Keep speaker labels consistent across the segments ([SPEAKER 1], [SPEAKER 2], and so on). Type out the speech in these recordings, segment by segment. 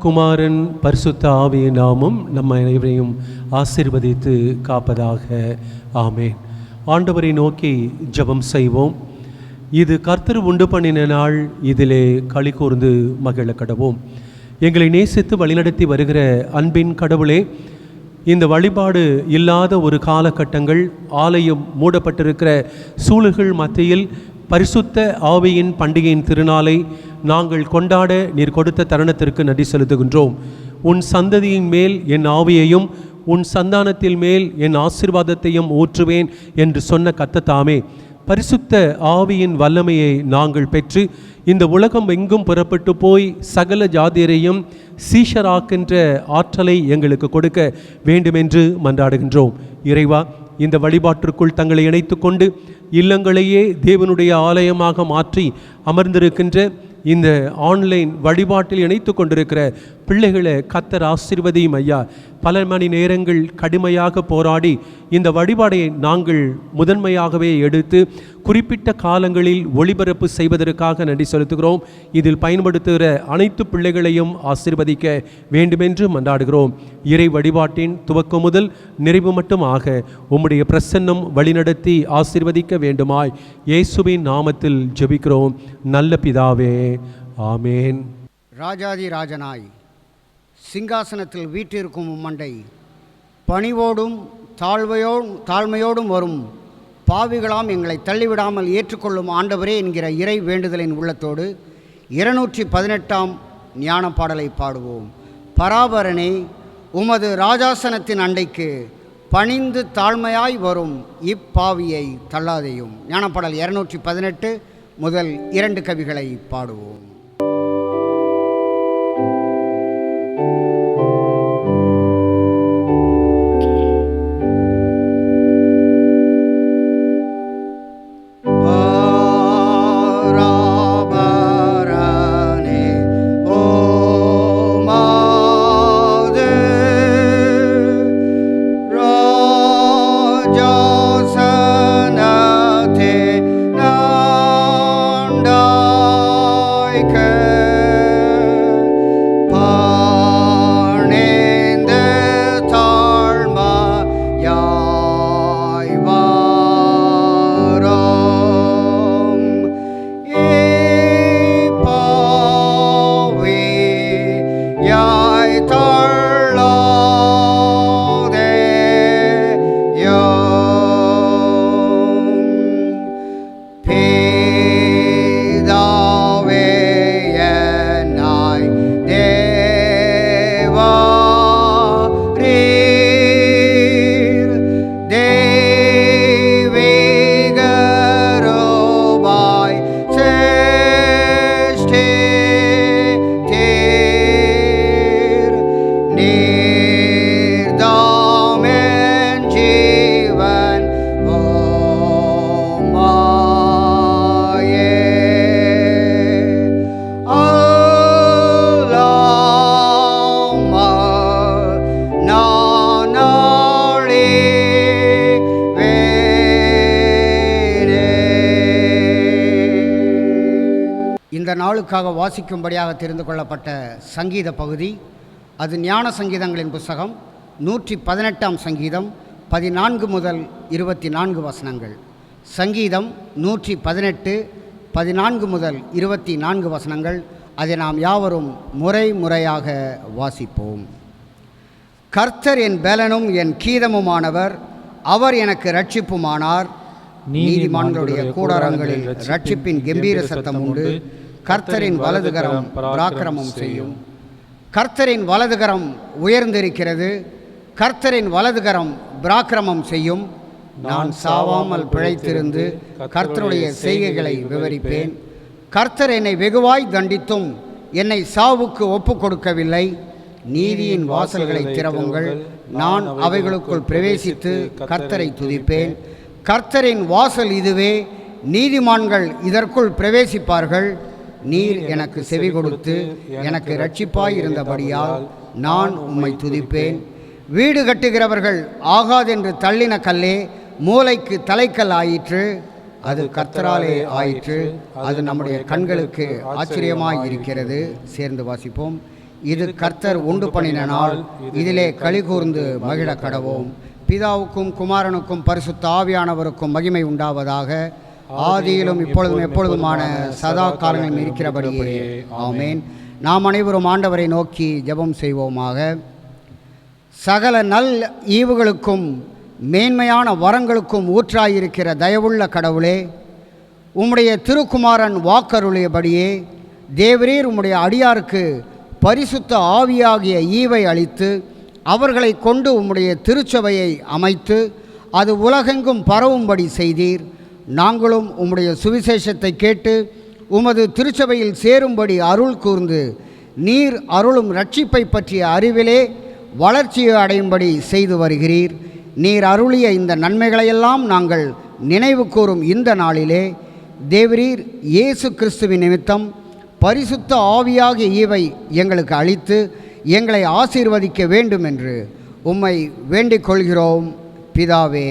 [SPEAKER 1] குமாரன் பரிசுத்த ஆவியின் நாமம் நம்ம அனைவரையும் ஆசீர்வதித்து காப்பதாக. ஆமேன். ஆண்டவரை நோக்கி ஜெபம் செய்வோம். இது கர்த்தர் உண்டு பண்ணின நாள், இதிலே களி கூர்ந்து மகிழ கடவோம். எங்களை நேசித்து வழிநடத்தி வருகிற அன்பின் கடவுளே, இந்த வழிபாடு இல்லாத ஒரு காலகட்டங்கள், ஆலயம் மூடப்பட்டிருக்கிற சூழல்கள் மத்தியில் பரிசுத்த ஆவியின் பண்டிகையின் திருநாளை நாங்கள் கொண்டாட நீர் கொடுத்த தருணத்திற்கு நன்றி செலுத்துகின்றோம். உன் சந்ததியின் மேல் என் ஆவியையும் உன் சந்தானத்தில் மேல் என் ஆசீர்வாதத்தையும் ஊற்றுவேன் என்று சொன்ன கர்த்தர் பரிசுத்த ஆவியின் வல்லமையை நாங்கள் பெற்று இந்த உலகம் எங்கும் புறப்பட்டு போய் சகல ஜாதியரையும் சீஷராக்கின்ற ஆற்றலை எங்களுக்கு கொடுக்க வேண்டுமென்று மன்றாடுகின்றோம். இறைவா, இந்த வழிபாட்டிற்குள் தங்களை இணைத்து கொண்டு இல்லங்களையே தேவனுடைய ஆலயமாக மாற்றி அமர்ந்திருக்கின்ற இந்த ஆன்லைன் வழிபாட்டில் இணைத்து கொண்டிருக்கிற பிள்ளைகளை கர்த்தர் ஆசீர்வதியும் ஐயா. பல மணி நேரங்கள் கடுமையாக போராடி இந்த வழிபாடை நாங்கள் முதன்மையாகவே எடுத்து குறிப்பிட்ட காலங்களில் ஒளிபரப்பு செய்வதற்காக நன்றி செலுத்துகிறோம். இதில் பயன்படுத்துகிற அனைத்து பிள்ளைகளையும் ஆசீர்வதிக்க வேண்டுமென்று மன்றாடுகிறோம். இறை வழிபாட்டின் துவக்கம் முதல் நிறைவு மட்டுமாக உம்முடைய பிரசன்னம் வழிநடத்தி ஆசீர்வதிக்க வேண்டுமாய் இயேசுவின் நாமத்தில் ஜெபிக்கிறோம் நல்ல பிதாவே, ஆமேன்.
[SPEAKER 2] ராஜாதி ராஜனாய் சிங்காசனத்தில் வீற்றிருக்கும் உம்மண்டை பணிவோடும் தாழ்மையோடும் வரும் பாவிகளாம் எங்களை தள்ளிவிடாமல் ஏற்றுக்கொள்ளும் ஆண்டவரே என்கிற இறை வேண்டுதலின் உள்ளத்தோடு 218ஆம் ஞான பாடலை பாடுவோம். பராபரனே, உமது ராஜாசனத்தின் அண்டைக்கு பணிந்து தாழ்மையாய் வரும் இப்பாவியை தள்ளாதையும். ஞானப்பாடல் 218 முதல் 2 கவிகளை பாடுவோம். இந்த நாளுக்காக வாசிக்கும்படியாக தெரிந்து கொள்ளப்பட்ட சங்கீத பகுதி, அது ஞான சங்கீதங்களின் புஸ்தகம் 118ஆம் சங்கீதம் 14 முதல் 24 வசனங்கள். சங்கீதம் 118 14 முதல் 24 வசனங்கள். அதை நாம் யாவரும் முறையாக வாசிப்போம். கர்த்தர் என் பலனும் என் கீதமுமானவர், அவர் எனக்கு இரட்சிப்புமானார். நீதிமான்களுடைய கூடாரங்களில் இரட்சிப்பின் கம்பீர சத்தம் உண்டு. கர்த்தரின் வலதுகரம் பராக்கிரமம் செய்யும். கர்த்தரின் வலதுகரம் உயர்ந்திருக்கிறது. கர்த்தரின் வலதுகரம் பராக்கிரமம் செய்யும். நான் சாவாமல் பிழைத்திருந்து கர்த்தருடைய செய்கைகளை விவரிப்பேன். கர்த்தர் என்னை வெகுவாய் தண்டித்தும் என்னை சாவுக்கு ஒப்பு கொடுக்கவில்லை. நீதியின் வாசல்களை திறவுங்கள், நான் அவைகளுக்குள் பிரவேசித்து கர்த்தரை துதிப்பேன். கர்த்தரின் வாசல் இதுவே, நீதிமான்கள் இதற்குள் பிரவேசிப்பார்கள். நீர் எனக்கு செவி கொடுத்து எனக்கு இரட்சிப்பாய் இருந்தபடியால் நான் உம்மை துதிப்பேன். வீடு கட்டுகிறவர்கள் ஆகாதென்று தள்ளின கல்லே மூலைக்கு தலைக்கல் ஆயிற்று. அது கர்த்தராலே ஆயிற்று. அது நம்முடைய கண்களுக்கு ஆச்சரியமாய் இருக்கிறது. சேர்ந்து வாசிப்போம். இது கர்த்தர் உண்டு பண்ணின நாள், இதிலே களி கூர்ந்து மகிழ கடவோம். பிதாவுக்கும் குமாரனுக்கும் பரிசுத்த ஆவியானவருக்கும் மகிமை உண்டாவதாக, ஆதியிலும் இப்பொழுதும் எப்பொழுதுமான சதா காலங்களிலும் இருக்கிறபடியே ஆமேன். நாம் அனைவரும் ஆண்டவரை நோக்கி ஜெபம் செய்வோமாக. சகல நல் ஈவுகளுக்கும் மேன்மையான வரங்களுக்கும் ஊற்றாயிருக்கிற தயவுள்ள கடவுளே, உம்முடைய திருக்குமாரன் வாக்கருளியபடியே தேவரீர் உம்முடைய அடியாருக்கு பரிசுத்த ஆவியாகிய ஈவை அளித்து அவர்களை கொண்டு உம்முடைய திருச்சபையை அமைத்து அது உலகெங்கும் பரவும்படி செய்தீர். நாங்களும் உம்முடைய சுவிசேஷத்தை கேட்டு உமது திருச்சபையில் சேரும்படி அருள் கூர்ந்து நீர் அருளும் இரட்சிப்பை பற்றிய அறிவிலே வளர்ச்சியை அடையும்படி செய்து வருகிறீர். நீர் அருளிய இந்த நன்மைகளையெல்லாம் நாங்கள் நினைவு கூறும் இந்த நாளிலே தேவரீர் இயேசு கிறிஸ்துவின் நிமித்தம் பரிசுத்த ஆவியாகிய ஈவை எங்களுக்கு அளித்து எங்களை ஆசீர்வதிக்க வேண்டும் என்று உம்மை வேண்டிக் கொள்கிறோம் பிதாவே,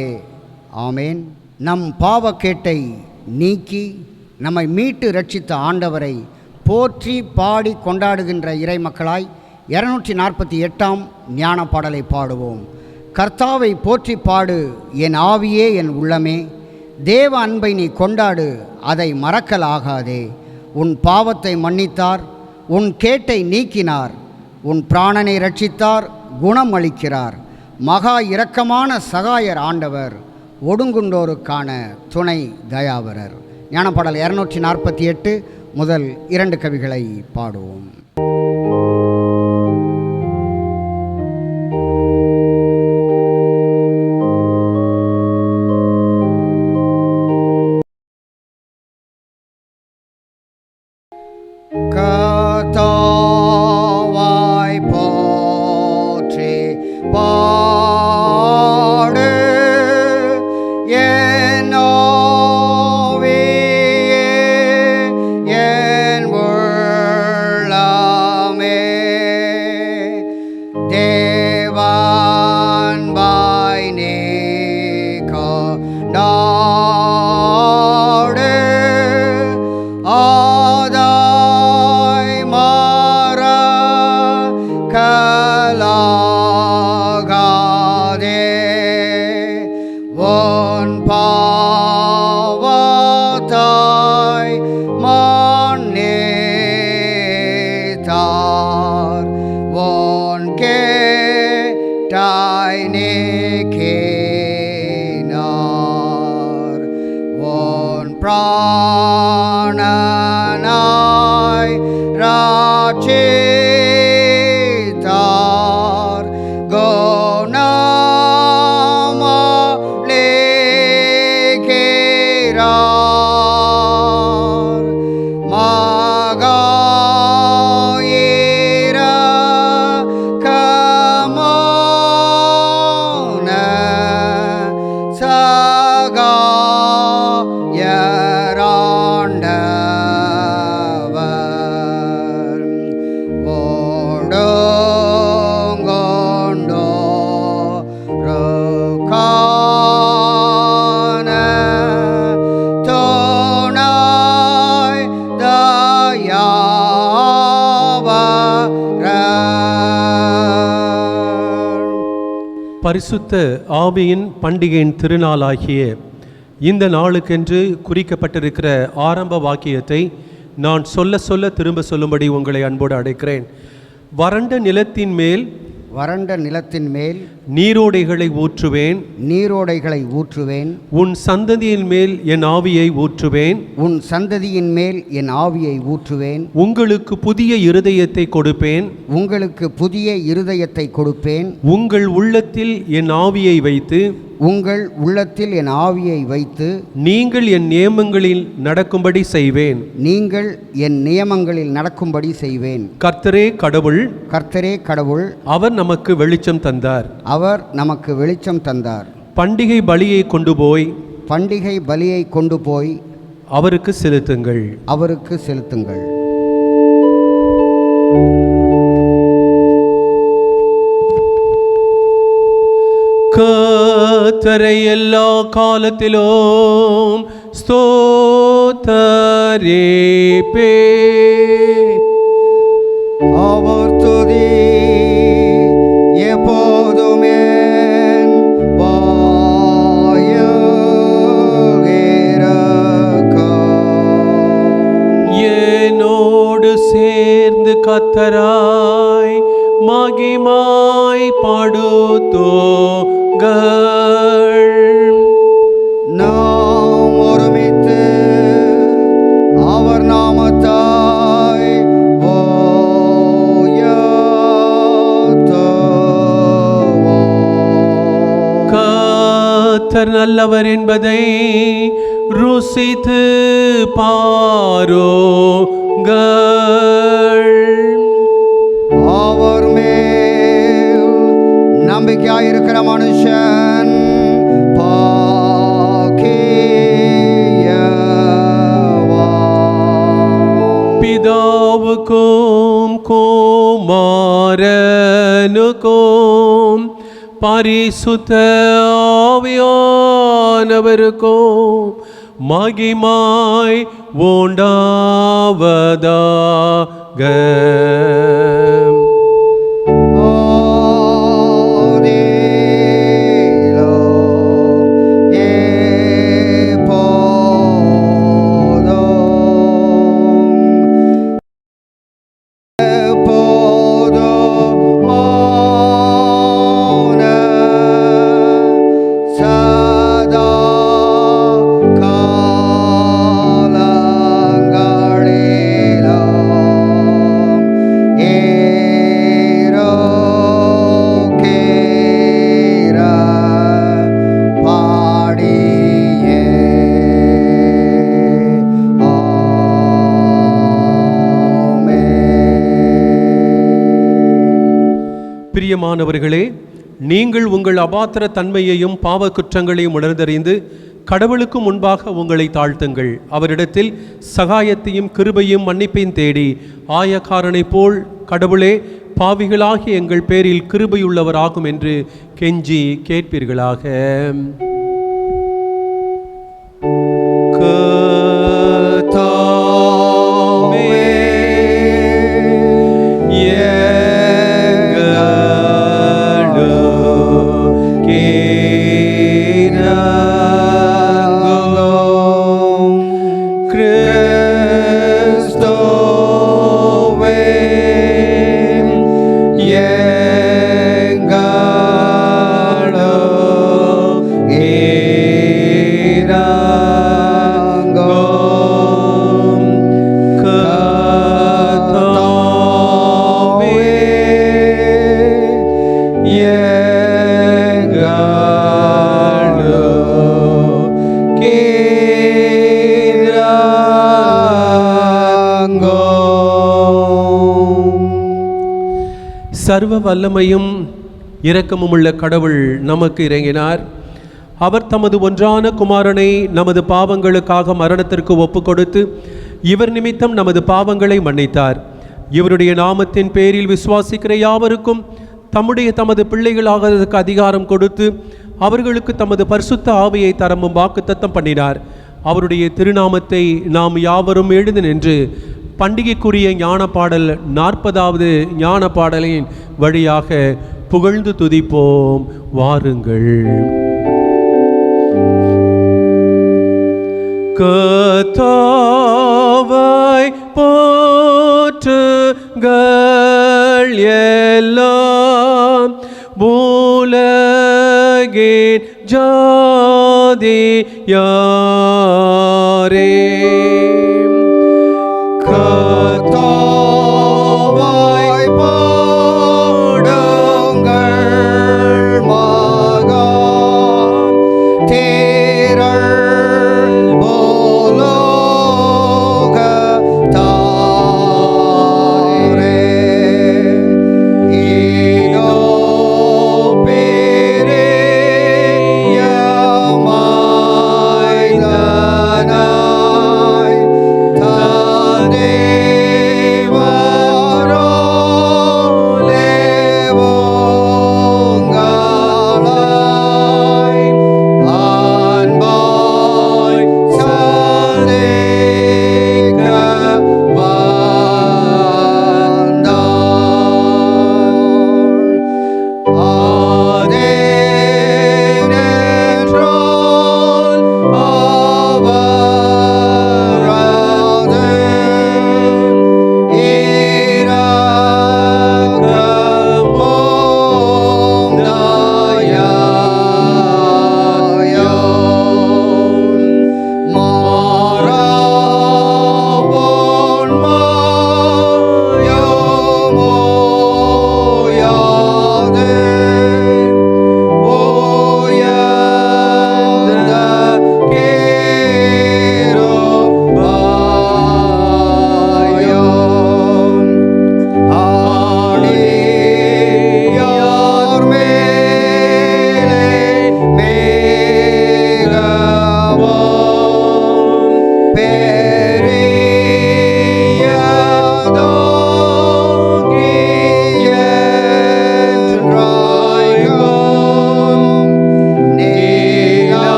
[SPEAKER 2] ஆமேன். நம் பாவக்கேட்டை நீக்கி நம்மை மீட்டு ரட்சித்த ஆண்டவரை போற்றி பாடி கொண்டாடுகின்ற இறைமக்களாய் 248ஆம் ஞான பாடலை பாடுவோம். கர்த்தாவை போற்றி பாடு என் ஆவியே என் உள்ளமே, தேவ அன்பை நீ கொண்டாடு அதை மறக்கலாகாதே. உன் பாவத்தை மன்னித்தார், உன் கேட்டை நீக்கினார், உன் பிராணனை ரட்சித்தார், குணம் அளிக்கிறார். மகா இரக்கமான சகாயர் ஆண்டவர், ஒடுங்குண்டோருக்கான துணை தயாவரர். ஞானப்பாடல் 248 முதல் 2 கவிகளை பாடுவோம். கர்த்தாவாய் போற்றி பாடு என் ஆவியே என் உள்ளமே, தேவன்பாய் நீ கொண்டாடு பிராணனாய் ரட்சித்தார், குணமளிக்கிறார். மகா இரக்கமான சகாயராண்டவர், ஒடுங்கொண்டோருக்கான துணை தயாவரர்.
[SPEAKER 1] பரிசுத்த ஆவியின் பண்டிகையின் திருநாளாகிய இந்த நாளுக்கென்று குறிக்கப்பட்டிருக்கிற ஆரம்ப வாக்கியத்தை நான் சொல்ல சொல்ல திரும்ப சொல்லும்படி உங்களை அன்போடு அழைக்கிறேன். வறண்ட நிலத்தின் மேல் நீரோடைகளை ஊற்றுவேன்,
[SPEAKER 2] நீரோடைகளை ஊற்றுவேன்.
[SPEAKER 1] உன் சந்ததியின் மேல் என் ஆவியை ஊற்றுவேன்,
[SPEAKER 2] உன் சந்ததியின் மேல் என் ஆவியை ஊற்றுவேன்.
[SPEAKER 1] உங்களுக்கு புதிய இருதயத்தை கொடுப்பேன்,
[SPEAKER 2] உங்களுக்கு புதிய இருதயத்தை கொடுப்பேன்.
[SPEAKER 1] உங்கள் உள்ளத்தில் என் ஆவியை வைத்து,
[SPEAKER 2] உங்கள் உள்ளத்தில் என் ஆவியை வைத்து
[SPEAKER 1] நீங்கள் என் நியமங்களில் நடக்கும்படி செய்வேன்,
[SPEAKER 2] நீங்கள் என் நியமங்களில் நடக்கும்படி செய்வேன்.
[SPEAKER 1] கர்த்தரே கடவுள்,
[SPEAKER 2] கர்த்தரே கடவுள்,
[SPEAKER 1] அவர் நமக்கு வெளிச்சம் தந்தார்,
[SPEAKER 2] அவர் நமக்கு வெளிச்சம் தந்தார்.
[SPEAKER 1] பண்டிகை பலியை கொண்டு போய்,
[SPEAKER 2] பண்டிகை பலியை கொண்டு போய்
[SPEAKER 1] அவருக்கு செலுத்துங்கள்,
[SPEAKER 2] அவருக்கு செலுத்துங்கள்.
[SPEAKER 1] கர்த்தரை எல்லா காலத்திலும் ஸ்தோத்தரிப்பே,
[SPEAKER 2] அவர்
[SPEAKER 1] ஒன்று சேர்ந்து கத்தராய் மகிமாய் பாடுதோங்கள்.
[SPEAKER 2] நாம் ஒருமித்து அவர் நாமத்தாய்
[SPEAKER 1] கர்த்தர் நல்லவர் என்பதை ருசித்து பாருங்கள்.
[SPEAKER 2] அவர் மேல் நம்பிக்கையாயிருக்கிற மனுஷன்
[SPEAKER 1] பிதாவுக்கும் குமாரனுக்கும் பரிசுத்த ஆவியானவருக்கும் மகிமாய் உண்டாவதாக. பிரியமானவர்களே, நீங்கள் உங்கள் அபாத்திர தன்மையையும் பாவ குற்றங்களையும் உணர்ந்தறிந்து கடவுளுக்கு முன்பாக உங்களை தாழ்த்துங்கள். அவரிடத்தில் சகாயத்தையும் கிருபையும் மன்னிப்பையும் தேடி ஆயக்காரனை போல் கடவுளே பாவிகளாகிய எங்கள் பேரில் கிருபையுள்ளவராகும் என்று கெஞ்சி கேட்பீர்களாக. சர்வ வல்லமையும் இரக்கமுமுள்ள கடவுள் நமக்கு இறங்கினார். அவர் தமது ஒன்றான குமாரனை நமது பாவங்களுக்காக மரணத்திற்கு ஒப்பு கொடுத்து இவர் நிமித்தம் நமது பாவங்களை மன்னித்தார். இவருடைய நாமத்தின் பேரில் விசுவாசிக்கிற யாவருக்கும் தமது பிள்ளைகளாகிறதுக்கு அதிகாரம் கொடுத்து அவர்களுக்கு தமது பரிசுத்த ஆவியை தரமும் வாக்குத்தத்தம் பண்ணினார். அவருடைய திருநாமத்தை நாம் யாவரும் எழுந்து நின்று பண்டிகைக்குரிய ஞான பாடல் 40வது ஞான பாடலின் வழியாக புகழ்ந்து துதிப்போம். வாருங்கள். கர்த்தாவை போற்றுங்கள் எல்லாம் உலகின் ஜாதியாரே.
[SPEAKER 2] கர்த்தாவை பாடுங்கள் மகா தேரள் போலோகத்தாரே. இதோ பெரிய மைதானம்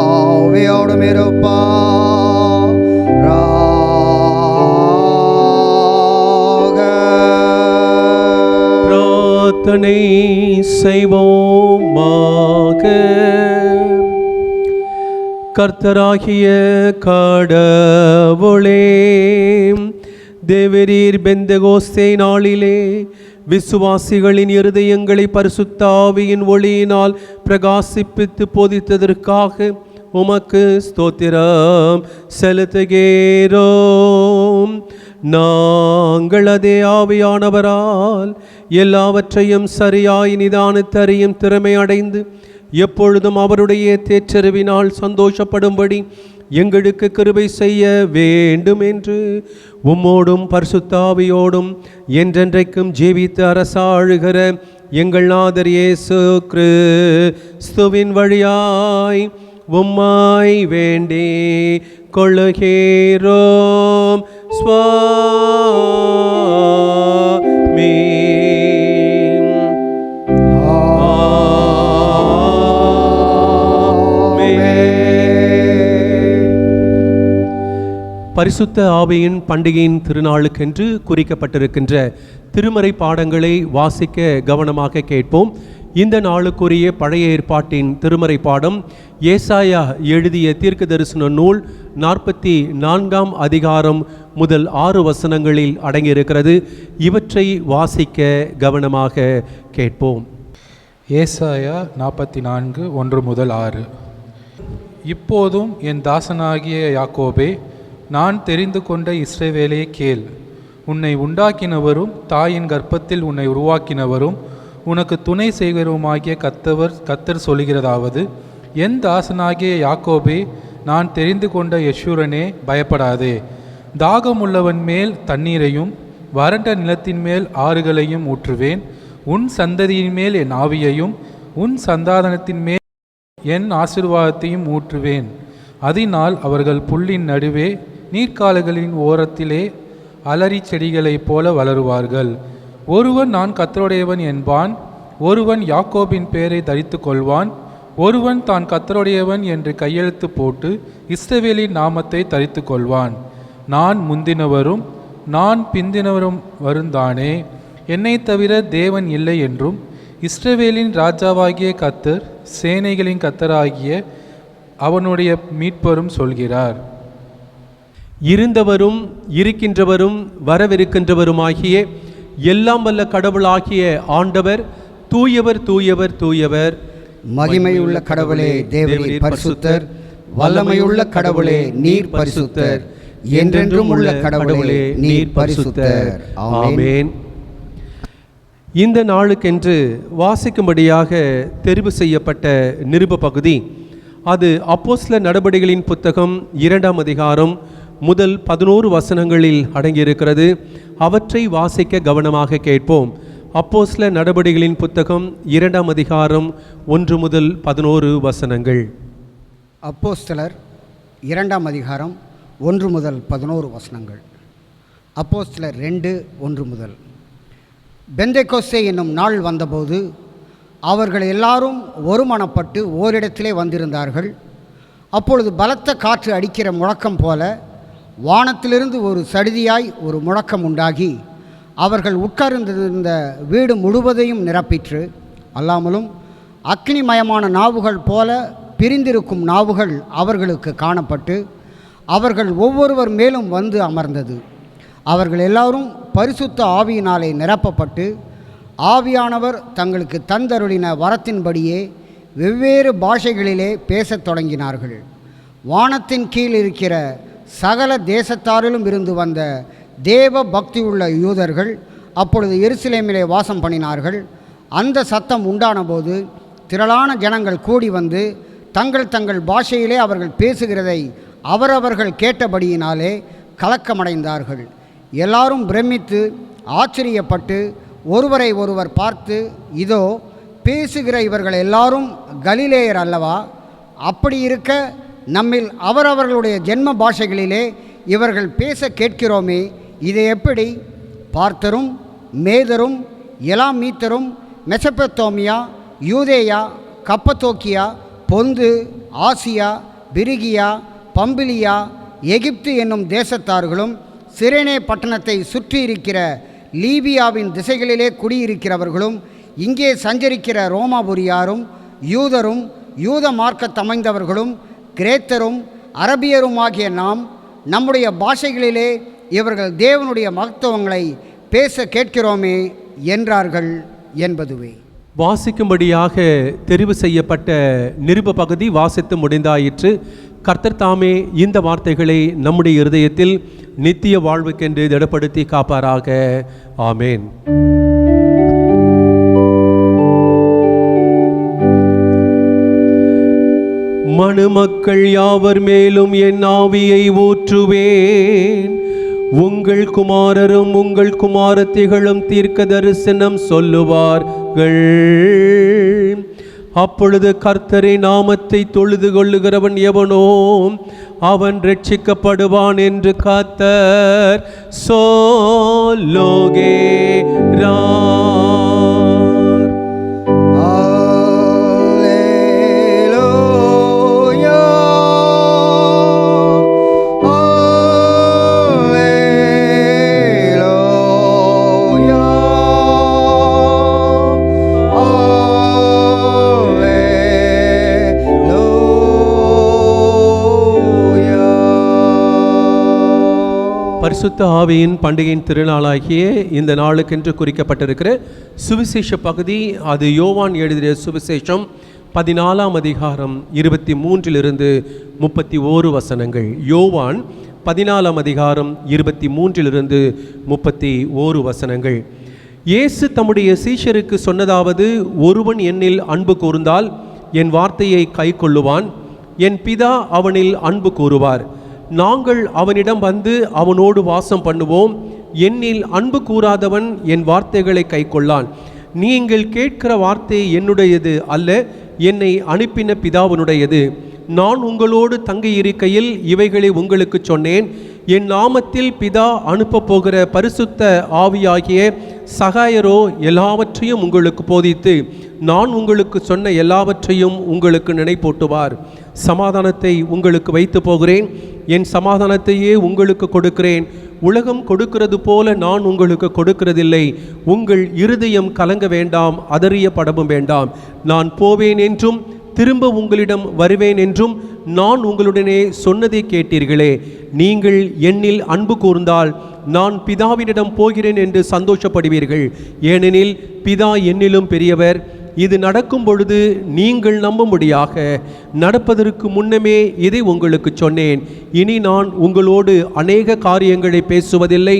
[SPEAKER 2] ஆவாரோமாதாவியோடும் இருப்பாராக.
[SPEAKER 1] பிரார்த்தனை செய்வோமாக. கர்த்தராகிய கடவுளே, தேவரீர் பெந்தெகோஸ்தே நாளிலே விசுவாசிகளின் இருதயங்களை பரிசுத்த ஆவியின் ஒளியினால் பிரகாசிப்பித்து போதித்ததற்காக உமக்கு ஸ்தோத்திரம் செலுத்துகிறோம். நாங்கள் அதே ஆவியானவரால் எல்லாவற்றையும் சரியாய் நிதானித்தறியும் திறமை அடைந்து எப்பொழுதும் அவருடைய தேற்றறிவினால் சந்தோஷப்படும்படி எங்களுக்கு கிருபை செய்ய வேண்டும் என்று உம்மோடும் பரிசுத்த ஆவியோடும் என்றென்றைக்கும் ஜீவித்து அரசாளுகிற எங்கள் நாதர் இயேசு கிறிஸ்துவின் வழியாய் உம்மாய் வேண்டி கொள்ளுகிறோம். ஸ்வாமி. பரிசுத்த ஆவியின் பண்டிகையின் திருநாளுக்கென்று குறிக்கப்பட்டிருக்கின்ற திருமறை பாடங்களை வாசிக்க கவனமாக கேட்போம். இந்த நாளுக்குரிய பழைய ஏற்பாட்டின் திருமறை பாடம் ஏசாயா எழுதிய தீர்க்க தரிசன நூல் 44ஆம் அதிகாரம் முதல் 6 வசனங்களில் அடங்கியிருக்கிறது. இவற்றை வாசிக்க கவனமாக கேட்போம்.
[SPEAKER 3] ஏசாயா 44 1 முதல் 6. இப்போதும் என் தாசனாகிய யாக்கோபே, நான் தெரிந்து கொண்ட இஸ்ரவேலே கேள். உன்னை உண்டாக்கினவரும் தாயின் கர்ப்பத்தில் உன்னை உருவாக்கினவரும் உனக்கு துணை செய்கிறவருமாகிய கர்த்தர் சொல்கிறதாவது, என் தாசனாகிய யாக்கோபே, நான் தெரிந்து கொண்ட யெஷூரனே, பயப்படாதே. தாகமுள்ளவன் மேல் தண்ணீரையும் வறண்ட நிலத்தின் மேல் ஆறுகளையும் ஊற்றுவேன். உன் சந்ததியின் மேல் என் ஆவியையும் உன் சந்தானத்தின் மேல் என் ஆசீர்வாதத்தையும் ஊற்றுவேன். அதனால் அவர்கள் புல்லின் நடுவே நீர்க்கால்களின் ஓரத்திலே அலரி செடிகளைப் போல வளருவார்கள். ஒருவன் நான் கர்த்தருடையவன் என்பான், ஒருவன் யாக்கோபின் பெயரை தரித்து கொள்வான், ஒருவன் தான் கர்த்தருடையவன் என்று கையெழுத்து போட்டு இஸ்ரவேலின் நாமத்தை தரித்து கொள்வான். நான் முந்தினவரும் நான் பிந்தினவரும் வருந்தானே, என்னை தவிர தேவன் இல்லை என்றும் இஸ்ரவேலின் ராஜாவாகிய கர்த்தர் சேனைகளின் கர்த்தராகிய அவனுடைய மீட்பரும் சொல்கிறார்.
[SPEAKER 1] இருந்தவரும் இருக்கின்றவரும் வரவிருக்கின்றவருமாகிய எல்லாம் வல்ல கடவுளாகிய ஆண்டவர் தூயவர் தூயவர் தூயவர்.
[SPEAKER 2] மகிமையுள்ள கடவுளே தேவரீர் பரிசுத்தர், வல்லமையுள்ள கடவுளே நீர் பரிசுத்தர், என்றென்றும் உள்ள கடவுளே நீர் பரிசுத்தர். ஆமென்.
[SPEAKER 1] இந்த நாளுக்கென்று வாசிக்கும்படியாக தெரிவு செய்யப்பட்ட நிருப பகுதி அது அப்போஸ்தலர் நடபடிகளின் புத்தகம் 2ஆம் அதிகாரம் முதல் 11 வசனங்களில் அடங்கியிருக்கிறது. அவற்றை வாசிக்க கவனமாக கேட்போம். அப்போஸ்தலர் நடபடிகளின் புத்தகம் 2ஆம் அதிகாரம் 1 முதல் 11 வசனங்கள்.
[SPEAKER 2] அப்போஸ்தலர் 2ஆம் அதிகாரம் 1 முதல் 11 வசனங்கள். அப்போஸ்தலர் 2:1 முதல். பெந்தெகோஸ்தே என்னும் நாள் வந்தபோது அவர்கள் எல்லாரும் ஒருமனப்பட்டு ஓரிடத்திலே வந்திருந்தார்கள். அப்பொழுது பலத்த காற்று அடிக்கிற முழக்கம் போல வானத்திலிருந்து ஒரு சடிதியாய் ஒரு முழக்கம் உண்டாகி அவர்கள் உட்கார்ந்திருந்த வீடு முழுவதையும் நிரப்பிற்று. அல்லாமலும் அக்னிமயமான நாவுகள் போல பிரிந்திருக்கும் நாவுகள் அவர்களுக்கு காணப்பட்டு அவர்கள் ஒவ்வொருவர் மேலும் வந்து அமர்ந்தது. அவர்கள் எல்லாரும் பரிசுத்த ஆவியினாலே நிரப்பப்பட்டு ஆவியானவர் தங்களுக்கு தந்தருளின வரத்தின்படியே வெவ்வேறு பாஷைகளிலே பேசத் தொடங்கினார்கள். வானத்தின் கீழ் இருக்கிற சகல தேசத்தாரிலும் இருந்து வந்த தேவ பக்தியுள்ள யூதர்கள் அப்பொழுது எருசலேமிலே வாசம் பண்ணினார்கள். அந்த சத்தம் உண்டான போது திரளான ஜனங்கள் கூடி வந்து தங்கள் தங்கள் பாஷையிலே அவர்கள் பேசுகிறதை அவரவர்கள் கேட்டபடியினாலே கலக்கமடைந்தார்கள். எல்லாரும் பிரமித்து ஆச்சரியப்பட்டு ஒருவரை ஒருவர் பார்த்து, இதோ பேசுகிற இவர்கள் எல்லாரும் கலிலேயர் அல்லவா? அப்படி இருக்க நம்மில் அவரவர்களுடைய ஜென்ம பாஷைகளிலே இவர்கள் பேச கேட்கிறோமே, இது எப்படி? பார்த்தரும் மேதரும் எலாமீத்தரும் மெசபத்தோமியா, யூதேயா, கப்பத்தோக்கியா, பொந்து, ஆசியா, பிரிகியா, பம்பிலியா, எகிப்து என்னும் தேசத்தார்களும் சிரேனே பட்டணத்தை சுற்றியிருக்கிற லீபியாவின் திசைகளிலே குடியிருக்கிறவர்களும் இங்கே சஞ்சரிக்கிற ரோமாபுரியாரும் யூதரும் யூத மார்க்கத்தமைந்தவர்களும் கிரேத்தரும் அரபியருமாகிய நாம் நம்முடைய பாஷைகளிலே இவர்கள் தேவனுடைய மகத்துவங்களை பேச கேட்கிறோமே என்றார்கள் என்பதுவே.
[SPEAKER 1] வாசிக்கும்படியாக தெரிவு செய்யப்பட்ட நிருப பகுதி வாசித்து முடிந்தாயிற்று. கர்த்தர் தாமே இந்த வார்த்தைகளை நம்முடைய இருதயத்தில் நித்திய வாழ்வுக்கென்று திடப்படுத்தி காப்பாராக. ஆமேன். மனுமக்கள் யாவர் மேலும் என் ஆவியை ஊற்றுவேன். உங்கள் குமாரரும் உங்கள் குமாரத்திகளும் தீர்க்க தரிசனம் சொல்லுவார்கள். அப்பொழுது கர்த்தரின் நாமத்தை தொழுது கொள்ளுகிறவன் எவனோ அவன் ரட்சிக்கப்படுவான் என்று கர்த்தர் சொல்லுகிறார். பரிசுத்த ஆவியின் பண்டிகையின் திருநாளாகிய இந்த நாளுக்கென்று குறிக்கப்பட்டிருக்கிற சுவிசேஷ பகுதி, அது யோவான் எழுதிய சுவிசேஷம் 14ஆம் அதிகாரம் 23 31 வசனங்கள். யோவான் 14ஆம் அதிகாரம் 23 31 வசனங்கள். இயேசு தம்முடைய சீஷருக்கு சொன்னதாவது: ஒருவன் என்னில் அன்பு கூர்ந்தால் என் வார்த்தையை கை கொள்ளுவான், என் பிதா அவனில் அன்பு கூறுவார், நாங்கள் அவனிடம் வந்து அவனோடு வாசம் பண்ணுவோம். என்னில் அன்பு கூறாதவன் என் வார்த்தைகளை கை கொள்ளான். நீங்கள் கேட்கிற வார்த்தை என்னுடையது அல்ல, என்னை அனுப்பின பிதாவினுடையது. நான் உங்களோடு தங்கியிருக்கையில் இவைகளை உங்களுக்கு சொன்னேன். என் நாமத்தில் பிதா அனுப்ப போகிற பரிசுத்த ஆவியாகிய சகாயரோ எல்லாவற்றையும் உங்களுக்கு போதித்து நான் உங்களுக்கு சொன்ன எல்லாவற்றையும் உங்களுக்கு நினைப்பூட்டுவார். சமாதானத்தை உங்களுக்கு வைத்து போகிறேன், என் சமாதானத்தையே உங்களுக்கு கொடுக்கிறேன். உலகம் கொடுக்கிறது போல நான் உங்களுக்கு கொடுக்கிறதில்லை. உங்கள் இருதயம் கலங்க வேண்டாம், அதறியப்படவும் வேண்டாம். நான் போவேன் என்றும் திரும்ப உங்களிடம் வருவேன் என்றும் நான் உங்களுடனே சொன்னதை கேட்டீர்களே. நீங்கள் என்னில் அன்பு கூர்ந்தால் நான் பிதாவினிடம் போகிறேன் என்று சந்தோஷப்படுவீர்கள். ஏனெனில் பிதா என்னிலும் பெரியவர். இது நடக்கும் பொழுது நீங்கள் நம்பும்படியாக நடப்பதற்கு முன்னமே இதை உங்களுக்கு சொன்னேன். இனி நான் உங்களோடு அநேக காரியங்களை பேசுவதில்லை.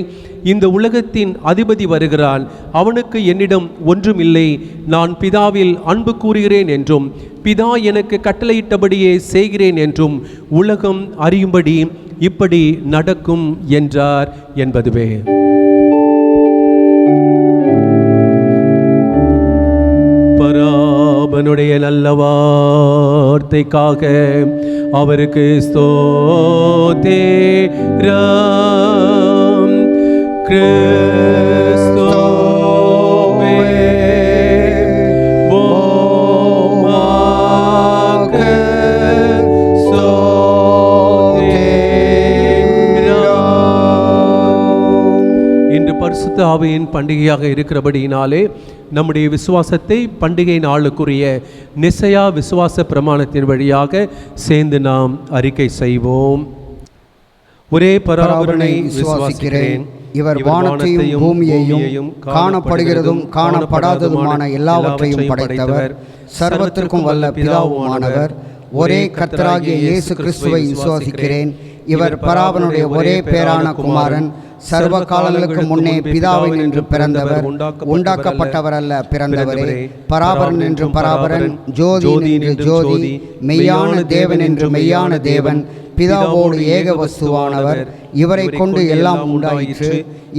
[SPEAKER 1] இந்த உலகத்தின் அதிபதி வருகிறான், அவனுக்கு என்னிடம் ஒன்றும் இல்லை. நான் பிதாவில் அன்பு கூறுகிறேன் என்றும் பிதா எனக்கு கட்டளையிட்டபடியே செய்கிறேன் என்றும் உலகம் அறியும்படி இப்படி நடக்கும் என்றார் என்பதுவே. பராபனுடைய நல்ல வார்த்தைக்காக அவருக்கு ஸ்தோத்திரம். கிறிஸ்துவே உமக்கு ஸ்தோத்திரம். இன்று பரிசுத்த ஆவியின் பண்டிகையாக இருக்கிறபடியினாலே நம்முடைய விசுவாசத்தை பண்டிகை நாளுக்குரிய நிசையா விசுவாச பிரமாணத்தின் வழியாக சேர்ந்து நாம் அறிக்கை செய்வோம். ஒரே பராபரனை விசுவாசிக்கிறேன்,
[SPEAKER 2] இவர் வானத்தையும் பூமியையும் காணப்படுகிறதும் காணப்படாததுமான எல்லாவற்றையும் படைத்தவர், சர்வத்திற்கும் வல்ல பிதாவுமானவர். ஒரே கர்த்தராகிய இயேசு கிறிஸ்துவை விசுவாசிக்கிறேன். இவர் பராபரனுடைய ஒரே பேரான குமாரன், சர்வ காலங்களுக்கு முன்னே பிதாவின் என்று பிறந்தவர், உண்டாக்கப்பட்டவர் அல்ல, பிறந்தவரே. பராபரன் என்று பராபரன், ஜோதி என்று ஜோதி, மெய்யான தேவன் என்று மெய்யான தேவன், பிதாவோடு ஏக வஸ்துவானவர். இவரை கொண்டு எல்லாம் உண்டாயிற்று.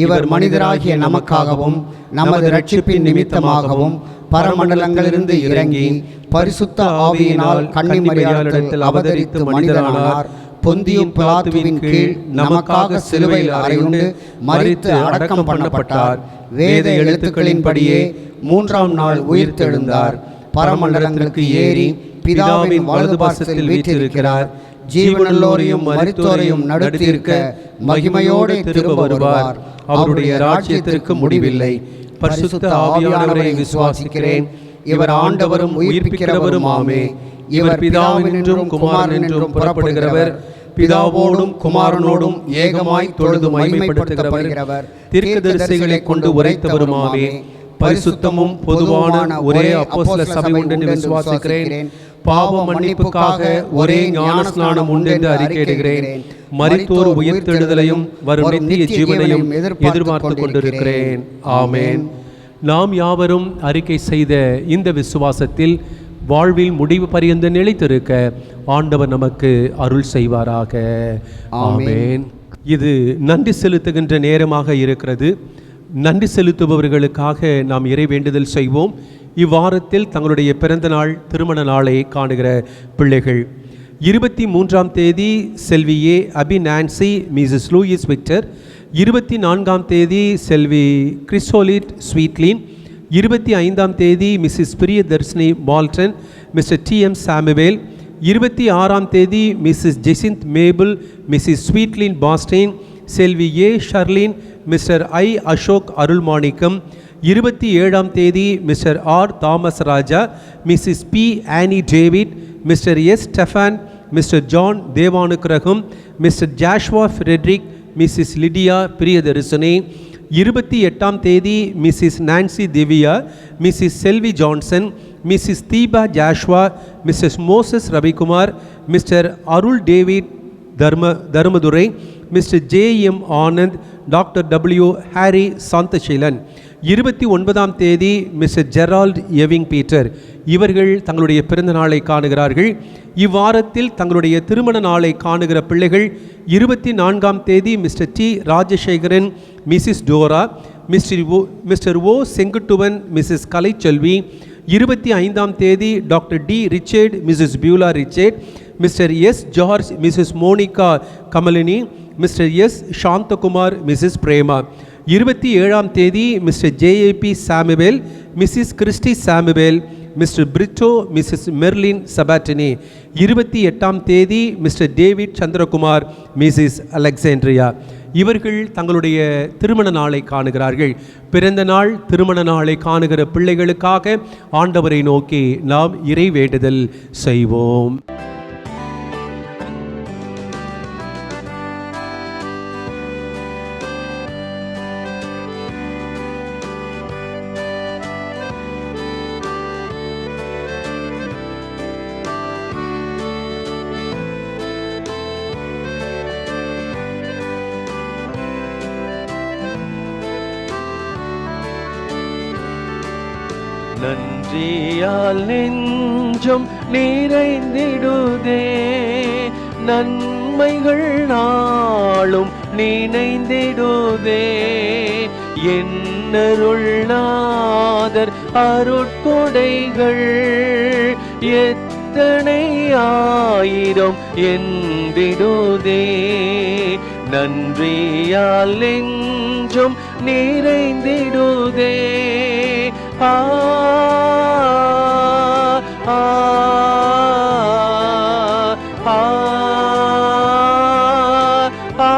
[SPEAKER 2] இவர் மனிதராகிய நமக்காகவும் நமது இரட்சிப்பின் நிமித்தமாகவும் பரமண்டலங்களிலிருந்து இறங்கி பரிசுத்த ஆவியினால் கன்னிமரியாளிடத்தில் அவதரித்து மனிதனானார். பொந்தியு பிலாத்துவின் கீழ் நமக்காக சிலுவையில் அறையுண்டு மரித்து அடக்கம் பண்ணப்பட்டார். வேத எழுத்துக்களின்படியே 3ஆம் நாள் உயிர்த்தெழுந்தார். பரமண்டலங்களுக்கு ஏறி பிதாவின் வலது பாசத்தில் வீற்றிருக்கிறார். ஜீவனுள்ளோரையும் மரித்தோரையும் நடத்தியிருக்க மகிமையோடு திரும்ப வருவார். அவருடைய ராஜ்யத்திற்கு முடிவில்லை. பரிசுத்த ஆவியானவரை விசுவாசிக்கிறேன். இவர் ஆண்டவரும் உயிர்ப்பிக்கிறவரும் ஆமே. இவர் பிதாவினின்றும் குமாரனின்றும் புறப்படுகிறவர். பிதாவோடும் குமாரனோடும் ஏகமாய் தொழுது மகிமைப்படுத்துகிறவர். தீர்க்கதரிசிகளை கொண்டு உரைத்தவருமாமே. பரிசுத்தமும் பொதுவான ஒரே அப்போஸ்தல சபை உண்டு விசுவாசிக்கிறேன். பாவ மன்னிப்புக்காக ஒரே ஞானஸ்நானம் உண்டு என்று அறிக்கையிடுகிறேன். மரித்தோர் உயிர்த்தெழுதலையும் வரும் நித்திய ஜீவனையும் எதிர்பார்த்து கொண்டிருக்கிறேன். ஆமேன்.
[SPEAKER 1] நாம் யாவரும் அறிக்கை செய்த இந்த விசுவாசத்தில் வாழ்வில் முடிவு பரியந்த நிலைத்திருக்க ஆண்டவர் நமக்கு அருள் செய்வாராக. ஆமேன். இது நன்றி செலுத்துகின்ற நேரமாக இருக்கிறது. நன்றி செலுத்துபவர்களுக்காக நாம் இறை வேண்டுதல் செய்வோம். இவ்வாரத்தில் தங்களுடைய பிறந்த நாள், திருமண நாளை காணுகிற பிள்ளைகள் 23ஆம் தேதி Selvi A Abi Nancy Mrs Louis Victor, 24ஆம் தேதி செல்வி கிறிஸ்டோலிட் ஸ்வீட்லின், 25ஆம் தேதி Mrs Priyadarshini Malton, Mr TM Samuel, 26ஆம் தேதி Mrs Jacinth Mabel, Mrs Sweetlin Bastin, Selvi A Sharlin, Mr I Ashok Arulmanickam, 27ஆம் தேதி Mr R Thomas Raja, Mrs P Annie David, Mr S Stephan, Mr John Devanugraham, Mr Joshua Frederick, Mrs Lydia Priyadarisini, 28ஆம் தேதி Mrs Nancy Divya, Mrs Selvi Johnson, Mrs Deepa Joshua, Mrs Moses Ravikumar, Mr Arul David Dharmadurai, Mr JM Anand, doctor W Harry Santhaseelan. 29ஆம் தேதி Mr Gerald எவிங் Peter. இவர்கள் தங்களுடைய பிறந்த நாளை காணுகிறார்கள். இவ்வாரத்தில் தங்களுடைய திருமண நாளை காணுகிற பிள்ளைகள் 24ஆம் தேதி Mr T Rajasekaran, Mrs Dora, Mr O Senguttuvan, Mrs Kalaiselvi. 25ஆம் தேதி doctor D Richard, Mrs Beulah Richard, Mr S George, Mrs Monica Kamalini, Mr S Santhakumar, Mrs Prema. 27ஆம் தேதி Mr JAP Samuel, Mrs Christy Samuel, Mr Brito, Mrs Merlin Sabatini. 28ஆம் தேதி Mr David Chandrakumar, Mrs Alexandria. இவர்கள் தங்களுடைய திருமண நாளை காணுகிறார்கள். பிறந்த நாள், திருமண நாளை காணுகிற பிள்ளைகளுக்காக ஆண்டவரை நோக்கி நாம் இறை வேண்டுதல் செய்வோம்.
[SPEAKER 4] நன்றியால் நெஞ்சம் நிறைந்திடுதே, நன்மைகள் நாளும் நினைந்திடுதே. என்னருள்நாதர் அருட்கொடைகள் எத்தனை ஆயிரம் என்றிடுதே. நன்றியால் நெஞ்சம் நிறைந்திடுதே. ஆ ஆ ஆ ஆ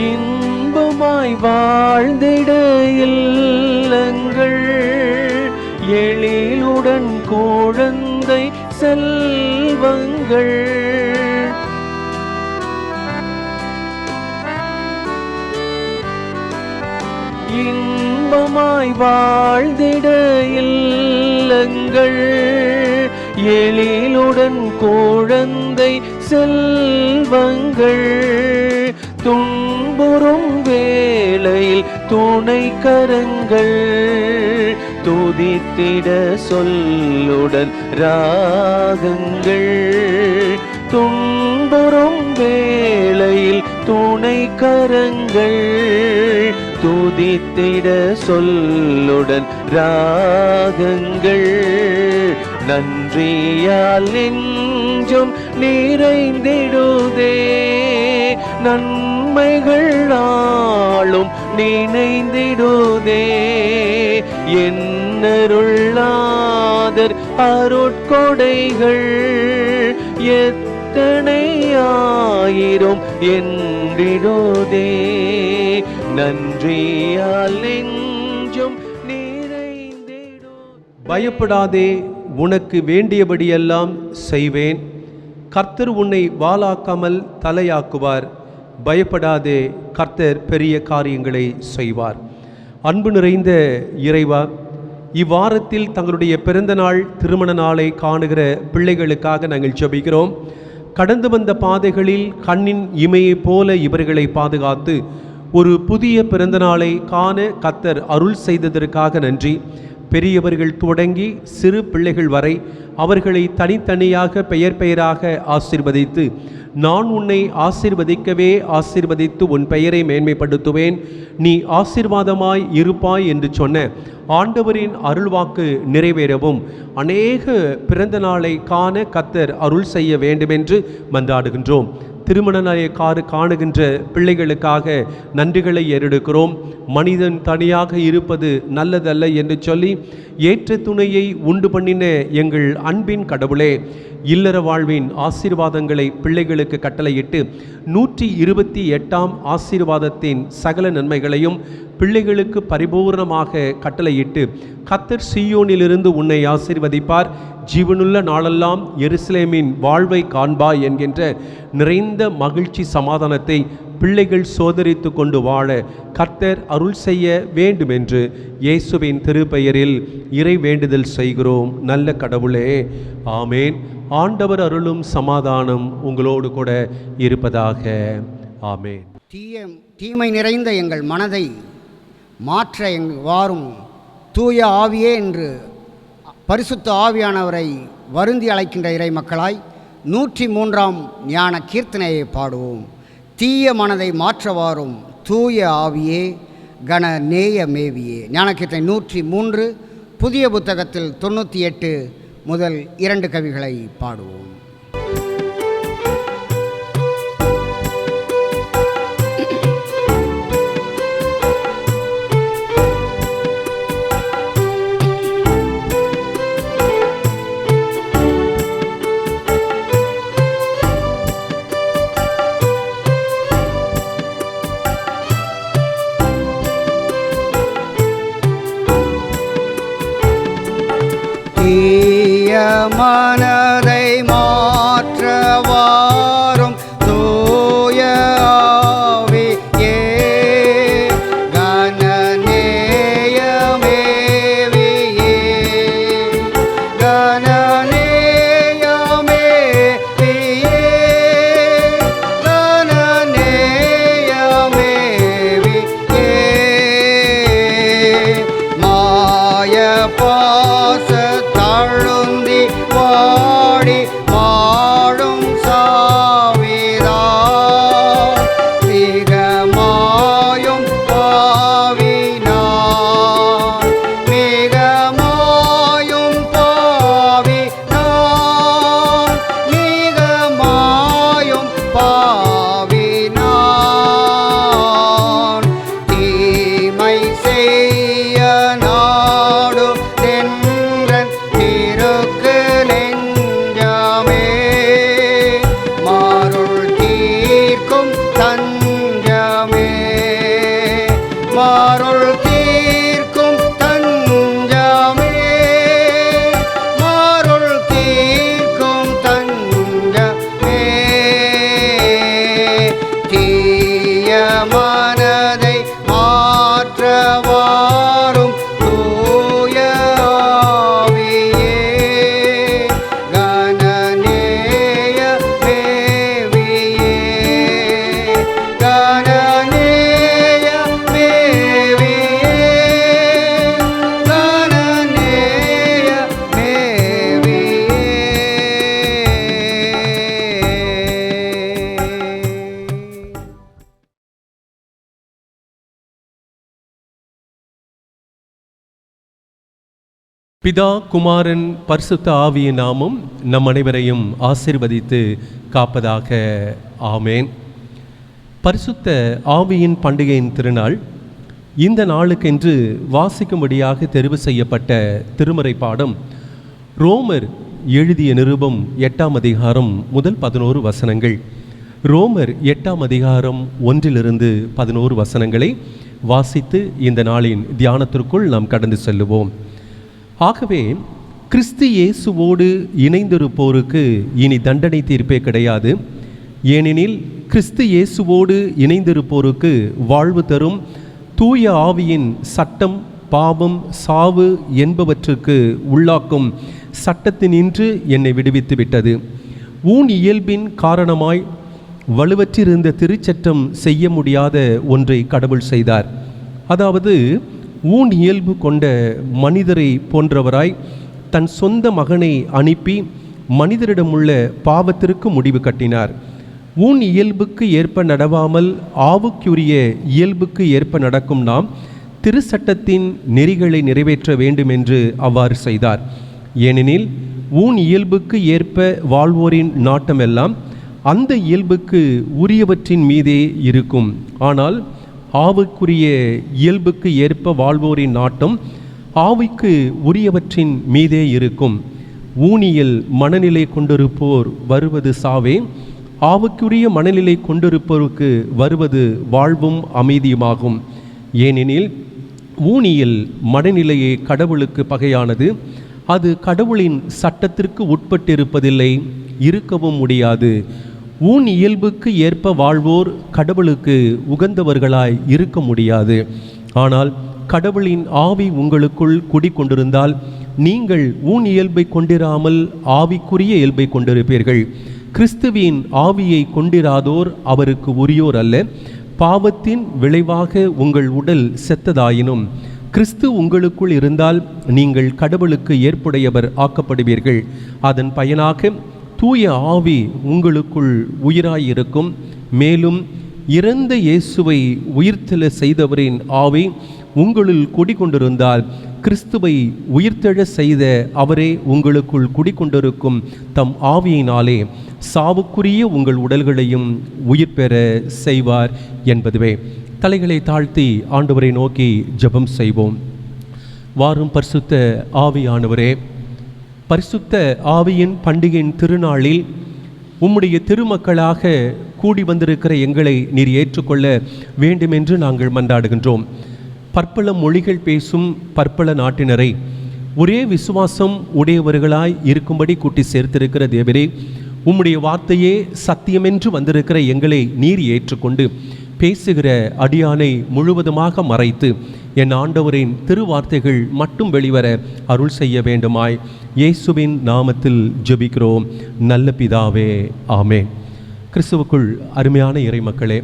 [SPEAKER 4] இன்பமாய் வாழ்ந்திட இல்லங்கள், எழிலுடன் குழந்தை செல்வங்கள், இன்பமாய் வாழ்ந்திட இல்லங்கள் எழிலுடன் குழந்தை செல்வங்கள் துன்புறும் வேளையில் துணை கரங்கள் துதித்திட சொல்லுடன் ராகங்கள் துன்புறும் வேளையில் துணை கரங்கள் துதித்திட சொல்லுடன் ராகங்கள் நன்றியால் நெஞ்சும் நிறைந்திடுதே நன்மைகள் நாளும் நினைந்திடுதே என்னருள்ளாதர் அருட்கொடைகள் எத்தனை ஆயிரம் என்றிடுதே நன்றியால் நெஞ்சும் நிறைந்திடு.
[SPEAKER 1] பயப்படாதே, உனக்கு வேண்டியபடியெல்லாம் செய்வேன். கர்த்தர் உன்னை வாளாக்காமல் தலையாக்குவார். பயப்படாதே, கர்த்தர் பெரிய காரியங்களை செய்வார். அன்பு நிறைந்த இறைவா, இவ்வாரத்தில் தங்களுடைய பிறந்த நாள் திருமண நாளை காணுகிற பிள்ளைகளுக்காக நாங்கள் ஜெபிக்கிறோம். கடந்து வந்த பாதைகளில் கண்ணின் இமையைப் போல இவர்களை பாதுகாத்து ஒரு புதிய பிறந்த நாளை காண கர்த்தர் அருள் செய்ததற்காக நன்றி. பெரியவர்கள் தொடங்கி சிறு பிள்ளைகள் வரை அவர்களை தனித்தனியாக பெயர் பெயராக ஆசீர்வதித்து, நான் உன்னை ஆசீர்வதிக்கவே ஆசீர்வதித்து உன் பெயரை மேன்மைப்படுத்துவேன், நீ ஆசீர்வாதமாய் இருப்பாய் என்று சொன்ன ஆண்டவரின் அருள்வாக்கு நிறைவேறவும் அநேக பிறந்த நாளை காண கர்த்தர் அருள் செய்ய வேண்டுமென்று மன்றாடுகின்றோம். திருமண நாளை காணுகின்ற பிள்ளைகளுக்காக நன்றிகளை ஏறெடுக்கிறோம். மனிதன் தனியாக இருப்பது நல்லதல்ல என்று சொல்லி ஏற்ற துணையை உண்டு பண்ணின எங்கள் அன்பின் கடவுளே, இல்லற வாழ்வின் ஆசீர்வாதங்களை பிள்ளைகளுக்கு கட்டளையிட்டு 128ஆம் ஆசீர்வாதத்தின் சகல நன்மைகளையும் பிள்ளைகளுக்கு பரிபூர்ணமாக கட்டளையிட்டு, கர்த்தர் சீயோனிலிருந்து உன்னை ஆசீர்வதிப்பார், ஜீவனுள்ள நாளெல்லாம் எருசலேமின் வாழ்வை காண்பாய் என்கின்ற நிறைந்த மகிழ்ச்சி சமாதானத்தை பிள்ளைகள் சோதரித்து கொண்டு வாழ கர்த்தர் அருள் செய்ய வேண்டுமென்று இயேசுவின் திருப்பெயரில் இறை வேண்டுதல் செய்கிறோம். நல்ல கடவுளே, ஆமேன். ஆண்டவர் அருளும் சமாதானம் உங்களோடு கூட இருப்பதாக. ஆமேன்.
[SPEAKER 2] தீமை நிறைந்த எங்கள் மனதை மாற்ற வாரும் தூய ஆவியே என்று பரிசுத்த ஆவியானவரை வருந்தி அழைக்கின்ற இறை மக்களாய் 103ஆம் ஞான கீர்த்தனையை பாடுவோம். தீய மனதை மாற்றவாரும் தூய ஆவியே கன நேய மேவியே. ஞான கீர்த்தனை 103 புதிய புத்தகத்தில் 98 முதல் 2 கவிகளை பாடுவோம். தீய மனதை மாற்றவாரும் தூய ஆவியே கனநேய மேவியே கனநேய மேவியே கனநேய மேவியே மாய பாச தழுந்தி வாடி வாழும் சாவிதா மிகமாயும் பாவினார் மிகமாயும் பாவினார் மிகமாயும் பாவினார் தீமை செய்ய நாடு தென்றன் திருக்கு நெஞ்சமே மாருள் தீர்க்கும் தஞ்சமே மாருள் தீர்க்கும் தஞ்சமே மாருள் தீர்க்கும் தஞ்சமே தீய மனதை மாற்றவ
[SPEAKER 1] பிதா, குமாரன், பரிசுத்த ஆவியின் நாமம் நம் அனைவரையும் ஆசீர்வதித்து காப்பதாக. ஆமேன். பரிசுத்த ஆவியின் பண்டிகையின் திருநாள். இந்த நாளுக்கென்று வாசிக்கும்படியாக தெரிவு செய்யப்பட்ட திருமறை பாடம் ரோமர் எழுதிய நிருபம் 8ஆம் அதிகாரம் முதல் 11 வசனங்கள். ரோமர் 8ஆம் அதிகாரம் 1-11 வசனங்களை வாசித்து இந்த நாளின் தியானத்திற்குள் நாம் கடந்து செல்லுவோம். ஆகவே கிறிஸ்து இயேசுவோடு இணைந்திருப்போருக்கு இனி தண்டனை தீர்ப்பே கிடையாது. ஏனெனில் கிறிஸ்து இயேசுவோடு இணைந்திருப்போருக்கு வாழ்வு தரும் தூய ஆவியின் சட்டம் பாவம் சாவு என்பவற்றுக்கு உள்ளாக்கும் சட்டத்தினின்று என்னை விடுவித்து விட்டது. ஊன் இயல்பின் காரணமாய் வலுவற்றிருந்த திருச்சட்டம் செய்ய முடியாத ஒன்றை கடவுள் செய்தார். அதாவது ஊன் இயல்பு கொண்ட மனிதரை போன்றவராய் தன் சொந்த மகனை அனுப்பி மனிதரிடமுள்ள பாவத்திற்கு முடிவு கட்டினார். ஊன் இயல்புக்கு ஏற்ப நடவாமல் ஆவுக்குரிய இயல்புக்கு ஏற்ப நடக்கும் நாம் திருச்சட்டத்தின் நெறிகளை நிறைவேற்ற வேண்டும் என்று அவ்வாறு செய்தார். ஏனெனில் ஊன் இயல்புக்கு ஏற்ப வாழ்வோரின் நாட்டமெல்லாம் அந்த இயல்புக்கு உரியவற்றின் மீதே இருக்கும். ஆனால் ஆவுக்குரிய இயல்புக்கு ஏற்ப வாழ்வோரின் நாட்டம் ஆவிக்கு உரியவற்றின் மீதே இருக்கும். ஊனியல் மனநிலை கொண்டிருப்போர் வருவது சாவே, ஆவுக்குரிய மனநிலை கொண்டிருப்போருக்கு வருவது வாழ்வும் அமைதியுமாகும். ஏனெனில் ஊனியல் மனநிலையே கடவுளுக்கு பகையானது. அது கடவுளின் சட்டத்திற்கு உட்பட்டிருப்பதில்லை, இருக்கவும் முடியாது. ஊன் இயல்புக்கு ஏற்ப வாழ்வோர் கடவுளுக்கு உகந்தவர்களாய் இருக்க முடியாது. ஆனால் கடவுளின் ஆவி உங்களுக்குள் குடிக்கொண்டிருந்தால் நீங்கள் ஊன் இயல்பை கொண்டிராமல் ஆவிக்குரிய இயல்பை கொண்டிருப்பீர்கள். கிறிஸ்துவின் ஆவியை கொண்டிராதோர் அவருக்கு உரியோர் அல்ல. பாவத்தின் விளைவாக உங்கள் உடல் செத்ததாயினும் கிறிஸ்து உங்களுக்குள் இருந்தால் நீங்கள் கடவுளுக்கு ஏற்புடையவர் ஆக்கப்படுவீர்கள். அதன் பயனாக தூய ஆவி உங்களுக்குள் உயிராயிருக்கும். மேலும் இறந்த இயேசுவை உயிர்த்தெழ செய்தவரின் ஆவி உங்களுள் குடிக்கொண்டிருந்தால் கிறிஸ்துவை உயிர்த்தெழ செய்த அவரே உங்களுக்குள் குடிக்கொண்டிருக்கும் தம் ஆவியினாலே சாவுக்குரிய உங்கள் உடல்களையும் உயிர் பெற செய்வார் என்பதுவே. தலைகளை தாழ்த்தி ஆண்டவரை நோக்கி ஜெபம் செய்வோம். வாரும் பரிசுத்த ஆவியானவரே, பரிசுத்த ஆவியின் பண்டிகையின் திருநாளில் உம்முடைய திருமக்களாக கூடி வந்திருக்கிற எங்களை நீர் ஏற்றுக்கொள்ள வேண்டுமென்று நாங்கள் மன்றாடுகின்றோம். பற்பல மொழிகள் பேசும் பற்பல நாட்டினரை ஒரே விசுவாசம் உடையவர்களாய் இருக்கும்படி கூட்டி சேர்த்திருக்கிற தேவரே, உம்முடைய வார்த்தையே சத்தியமென்று வந்திருக்கிற எங்களை நீர் ஏற்றுக்கொண்டு பேசுகிற அடியானை முழுவதுமாக மறைத்து என் ஆண்டவரின் திருவார்த்தைகள் மட்டும் வெளிவர அருள் செய்ய வேண்டுமாய் இயேசுவின் நாமத்தில் ஜெபிக்கிறோம் நல்ல பிதாவே, ஆமென். கிறிஸ்துவுக்குள் அருமையான இறைமக்களே,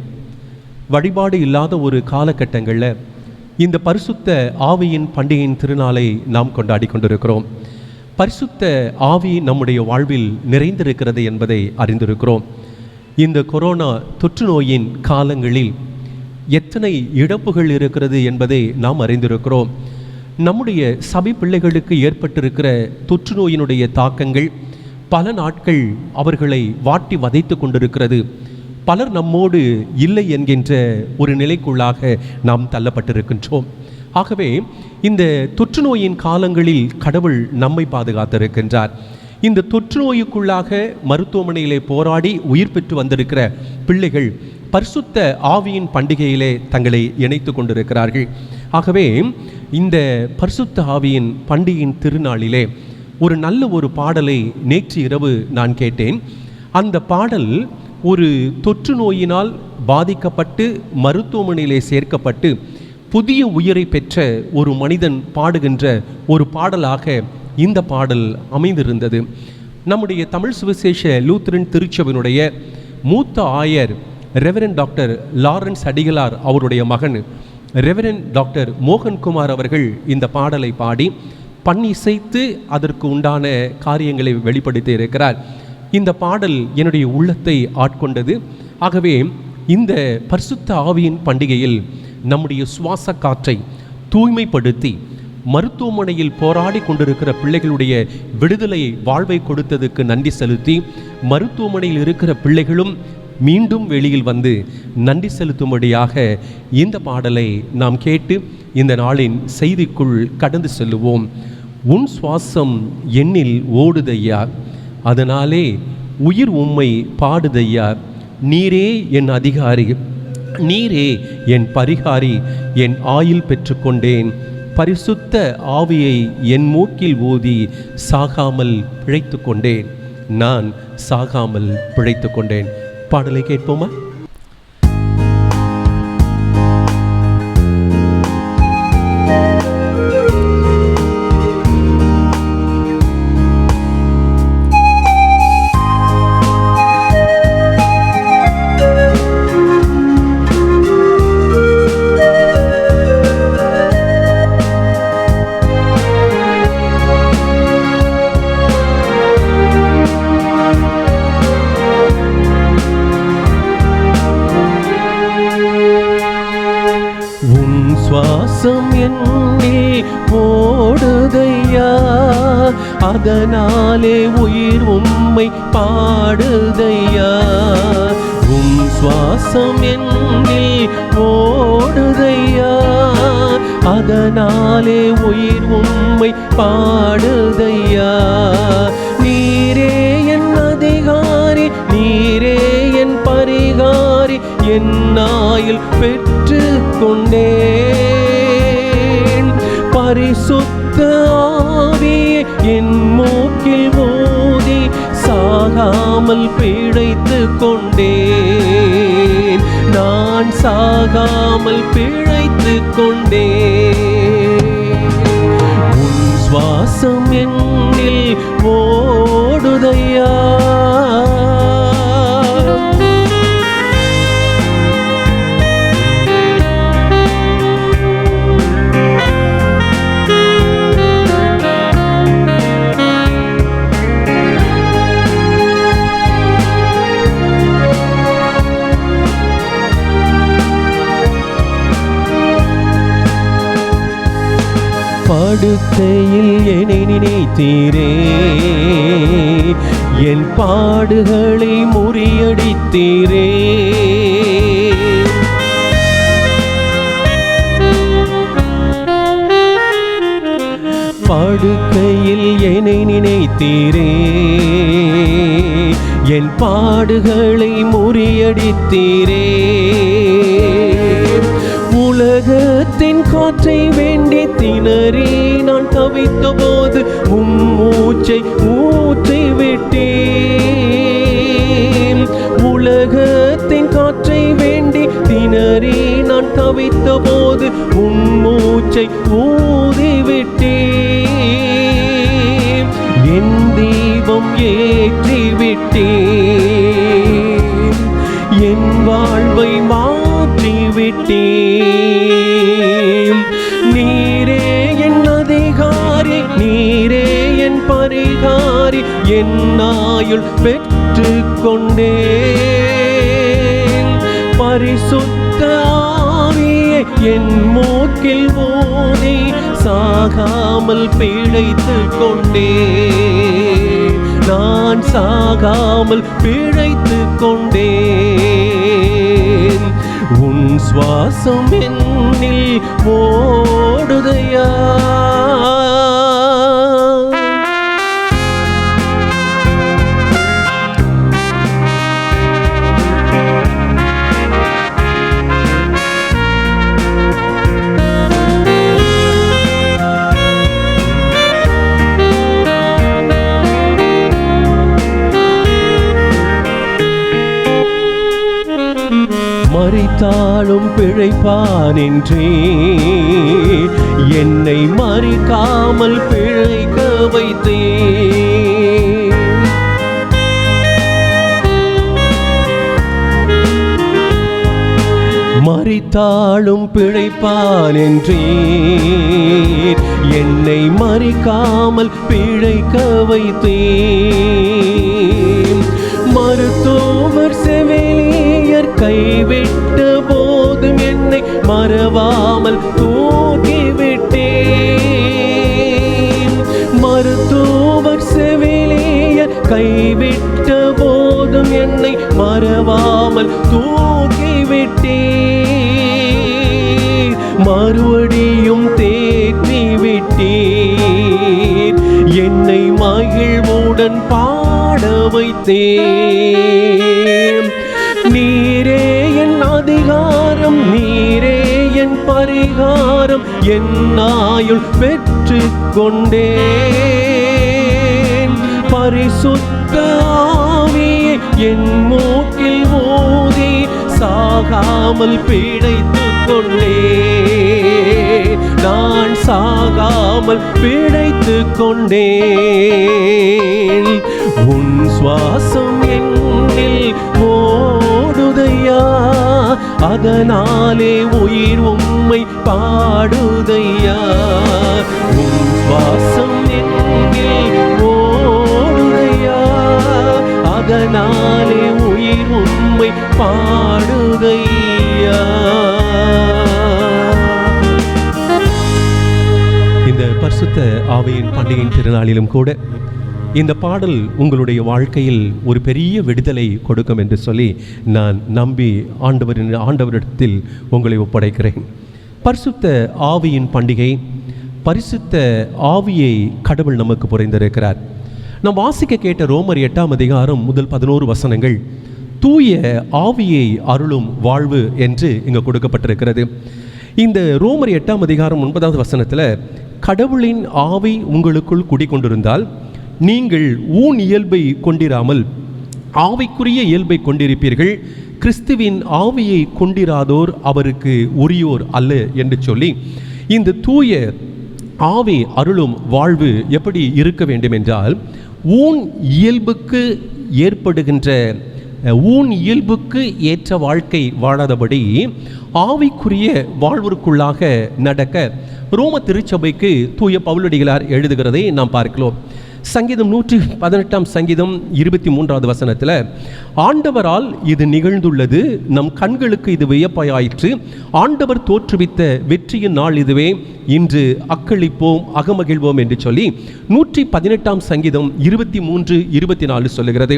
[SPEAKER 1] வழிபாடு இல்லாத ஒரு காலகட்டங்களில் இந்த பரிசுத்த ஆவியின் பண்டிகையின் திருநாளை நாம் கொண்டாடி கொண்டிருக்கிறோம். பரிசுத்த ஆவி நம்முடைய வாழ்வில் நிறைந்திருக்கிறது என்பதை அறிந்திருக்கிறோம். இந்த கொரோனா தொற்று நோயின் காலங்களில் எத்தனை இழப்புகள் இருக்கிறது என்பதை நாம் அறிந்திருக்கிறோம். நம்முடைய சபை பிள்ளைகளுக்கு ஏற்பட்டிருக்கிற தொற்று நோயினுடைய தாக்கங்கள் பல நாட்கள் அவர்களை வாட்டி வதைத்து கொண்டிருக்கிறது. பலர் நம்மோடு இல்லை என்கின்ற ஒரு நிலைக்குள்ளாக நாம் தள்ளப்பட்டிருக்கின்றோம். ஆகவே இந்த தொற்று நோயின் காலங்களில் கடவுள் நம்மை பாதுகாத்திருக்கின்றார். இந்த தொற்று நோயுக்குள்ளாக மருத்துவமனையிலே போராடி உயிர் பெற்று வந்திருக்கிற பிள்ளைகள் பரிசுத்த ஆவியின் பண்டிகையிலே தங்களை இணைத்து கொண்டிருக்கிறார்கள். ஆகவே இந்த பரிசுத்த ஆவியின் பண்டிகையின் திருநாளிலே ஒரு நல்ல ஒரு பாடலை நேற்று இரவு நான் கேட்டேன். அந்த பாடல் ஒரு தொற்று நோயினால் பாதிக்கப்பட்டு மருத்துவமனையிலே சேர்க்கப்பட்டு புதிய உயிரை பெற்ற ஒரு மனிதன் பாடுகின்ற ஒரு பாடலாக இந்த பாடல் அமைந்திருந்தது. நம்முடைய தமிழ் சுவிசேஷ லூத்தரன் திருச்சபையினுடைய மூத்த ஆயர் ரெவரண்ட் டாக்டர் லாரன்ஸ் அடிகளார் அவருடைய மகன் ரெவரண்ட் டாக்டர் மோகன்குமார் அவர்கள் இந்த பாடலை பாடி பண்ணிசைத்து அதற்கு உண்டான காரியங்களை வெளிப்படுத்தி இருக்கிறார். இந்த பாடல் என்னுடைய உள்ளத்தை ஆட்கொண்டது. ஆகவே இந்த பரிசுத்த ஆவியின் பண்டிகையில் நம்முடைய சுவாச காற்றை தூய்மைப்படுத்தி மருத்துவமனையில் போராடி கொண்டிருக்கிற பிள்ளைகளுடைய விடுதலையை வாழ்வை கொடுத்ததுக்கு நன்றி செலுத்தி, மருத்துவமனையில் இருக்கிற பிள்ளைகளும் மீண்டும் வெளியில் வந்து நன்றி செலுத்தும்படியாக இந்த பாடலை நாம் கேட்டு இந்த நாளின் செய்திக்குள் கடந்து செல்லுவோம். உன் சுவாசம் என்னில் ஓடுதையா, அதனாலே உயிர் உம்மை பாடுதையா. நீரே என் அதிகாரி, நீரே என் பரிகாரி, என் ஆயுள் பெற்றுக்கொண்டேன். பரிசுத்த ஆவியை என் மூக்கில் ஊதி சாகாமல் பிழைத்து கொண்டேன். நான் சாகாமல் பிழைத்து கொண்டேன். பாடலை கேட்போமா? சுவாசம் என்னில் ஓடுதையா, அதனாலே உயிர் உம்மை பாடுதையா. உம் சுவாசம் என்னில் ஓடுதையா, அதனாலே உயிர் உம்மை பாடுதையா. நீரே என் அதிகாரி, நீரே என் பரிகாரி, என் ஆயுள் பெற்று கொண்டேன். பரிசுத்த ஆவியை என் மூக்கில் ஊதி சாகாமல் பிழைத்து கொண்டேன். நான் சாகாமல் பிழைத்து கொண்டேன். உன் சுவாசம் என்னில் ஓடுதையா. படுக்கையில் என்னை நினைத்தீரே, என் பாடுகளை முறியடித்தீரே. படுக்கையில் என்னை நினைத்தீரே, என் பாடுகளை முறியடித்தீரே. உலகத்தின் காற்றை வேண்டி திணறி நான் தவித்த போது உம் மூச்சை ஊற்றி விட்டேன். உலகத்தின் காற்றை வேண்டி திணறி நான் தவித்த போது உம் மூச்சை ஊதி விட்டேன். என் தீபம் ஏற்றி விட்டேன், என் வாழ்வை மாற்றி விட்டேன். நீரே என் அதிகாரி, நீரே என் பரிகாரி, என் ஆயுள் பெற்று கொண்டேன். பரிசுத்த ஆவியை என் மூக்கில் ஊதி சாகாமல் பிழைத்து கொண்டேன். நான் சாகாமல் பிழைத்து கொண்டேன். உன் சுவாசம் என்னில் ஓடுதையா. மரித்தாலும் பிழைப்பான் என்றே என்னை மறிக்காமல் பிழைக்க வைத்தேன். மரித்தாலும் பிழைப்பான் என்றே என்னை மறிக்காமல் பிழைக்க வைத்தேன். மருத்துவர் செவிலியர் கைவிட்ட போதும் என்னை மறவாமல் தூக்கிவிட்டேன். கைவிட்ட போதும் என்னை மறவாமல் தூக்கிவிட்டீர், மறுபடியும் தேற்றி விட்டீர், என்னை மகிழ்வுடன் பாட வைத்தேன். நீரே என் அதிகாரம், நீரே என் பரிகாரம், என் ஆயுள் பெற்று கொண்டேன். பரிசுத்த ஆவியை என் மூக்கில் ஊதி சாகாமல் பிழைத்துக் கொண்டேன். நான் சாகாமல் பிழைத்துக் கொண்டேன். உன் சுவாசம் என்னில் ஓடுதையா, அதனாலே உயிர் உம்மை பாடுதையா. உன் சுவாசம் என்னில் ஓடுதையா, அதனாலே உயிர் உம்மை பாடுதையா. இந்த பரிசுத்த ஆவியின் பண்டிகையின் திருநாளிலும் கூட இந்த பாடல் உங்களுடைய வாழ்க்கையில் ஒரு பெரிய விடுதலை கொடுக்கும் என்று சொல்லி நான் நம்பி ஆண்டவரிடத்தில் உங்களை ஒப்படைக்கிறேன். பரிசுத்த ஆவியின் பண்டிகை, பரிசுத்த ஆவியை கடவுள் நமக்கு புரிந்திருக்கிறார். நாம் வாசிக்க கேட்ட ரோமர் 8ஆம் அதிகாரம் முதல் 11 வசனங்கள் தூய ஆவியை அருளும் வாழ்வு என்று இங்கு கொடுக்கப்பட்டிருக்கிறது. இந்த ரோமர் 8ஆம் அதிகாரம் 9வது வசனத்தில் கடவுளின் ஆவி உங்களுக்குள் குடிக்கொண்டிருந்தால் நீங்கள் ஊன் இயல்பை கொண்டிராமல் ஆவிக்குரிய இயல்பை கொண்டிருப்பீர்கள், கிறிஸ்துவின் ஆவியை கொண்டிராதோர் அவருக்கு உரியோர் அல்ல என்று சொல்லி இந்த தூய ஆவி அருளும் வாழ்வு எப்படி இருக்க வேண்டும் என்றால், ஊன் இயல்புக்கு ஏற்படுகின்ற ஊன் இயல்புக்கு ஏற்ற வாழ்க்கை வாழாதபடி ஆவிக்குரிய வாழ்விற்குள்ளாக நடக்க ரோம திருச்சபைக்கு தூய பவுலடிகளார் எழுதுகிறதை நாம் பார்க்கிறோம். சங்கீதம் 118ஆம் சங்கீதம் 23வது வசனத்தில் ஆண்டவரால் இது நிகழ்ந்துள்ளது, நம் கண்களுக்கு இது வியப்பாயிற்று, ஆண்டவர் தோற்றுவித்த வெற்றியின் நாள் இதுவே, இன்று அக்களிப்போம் அகமகிழ்வோம் என்று சொல்லி 118ஆம் சங்கீதம் 23-24 சொல்லுகிறது.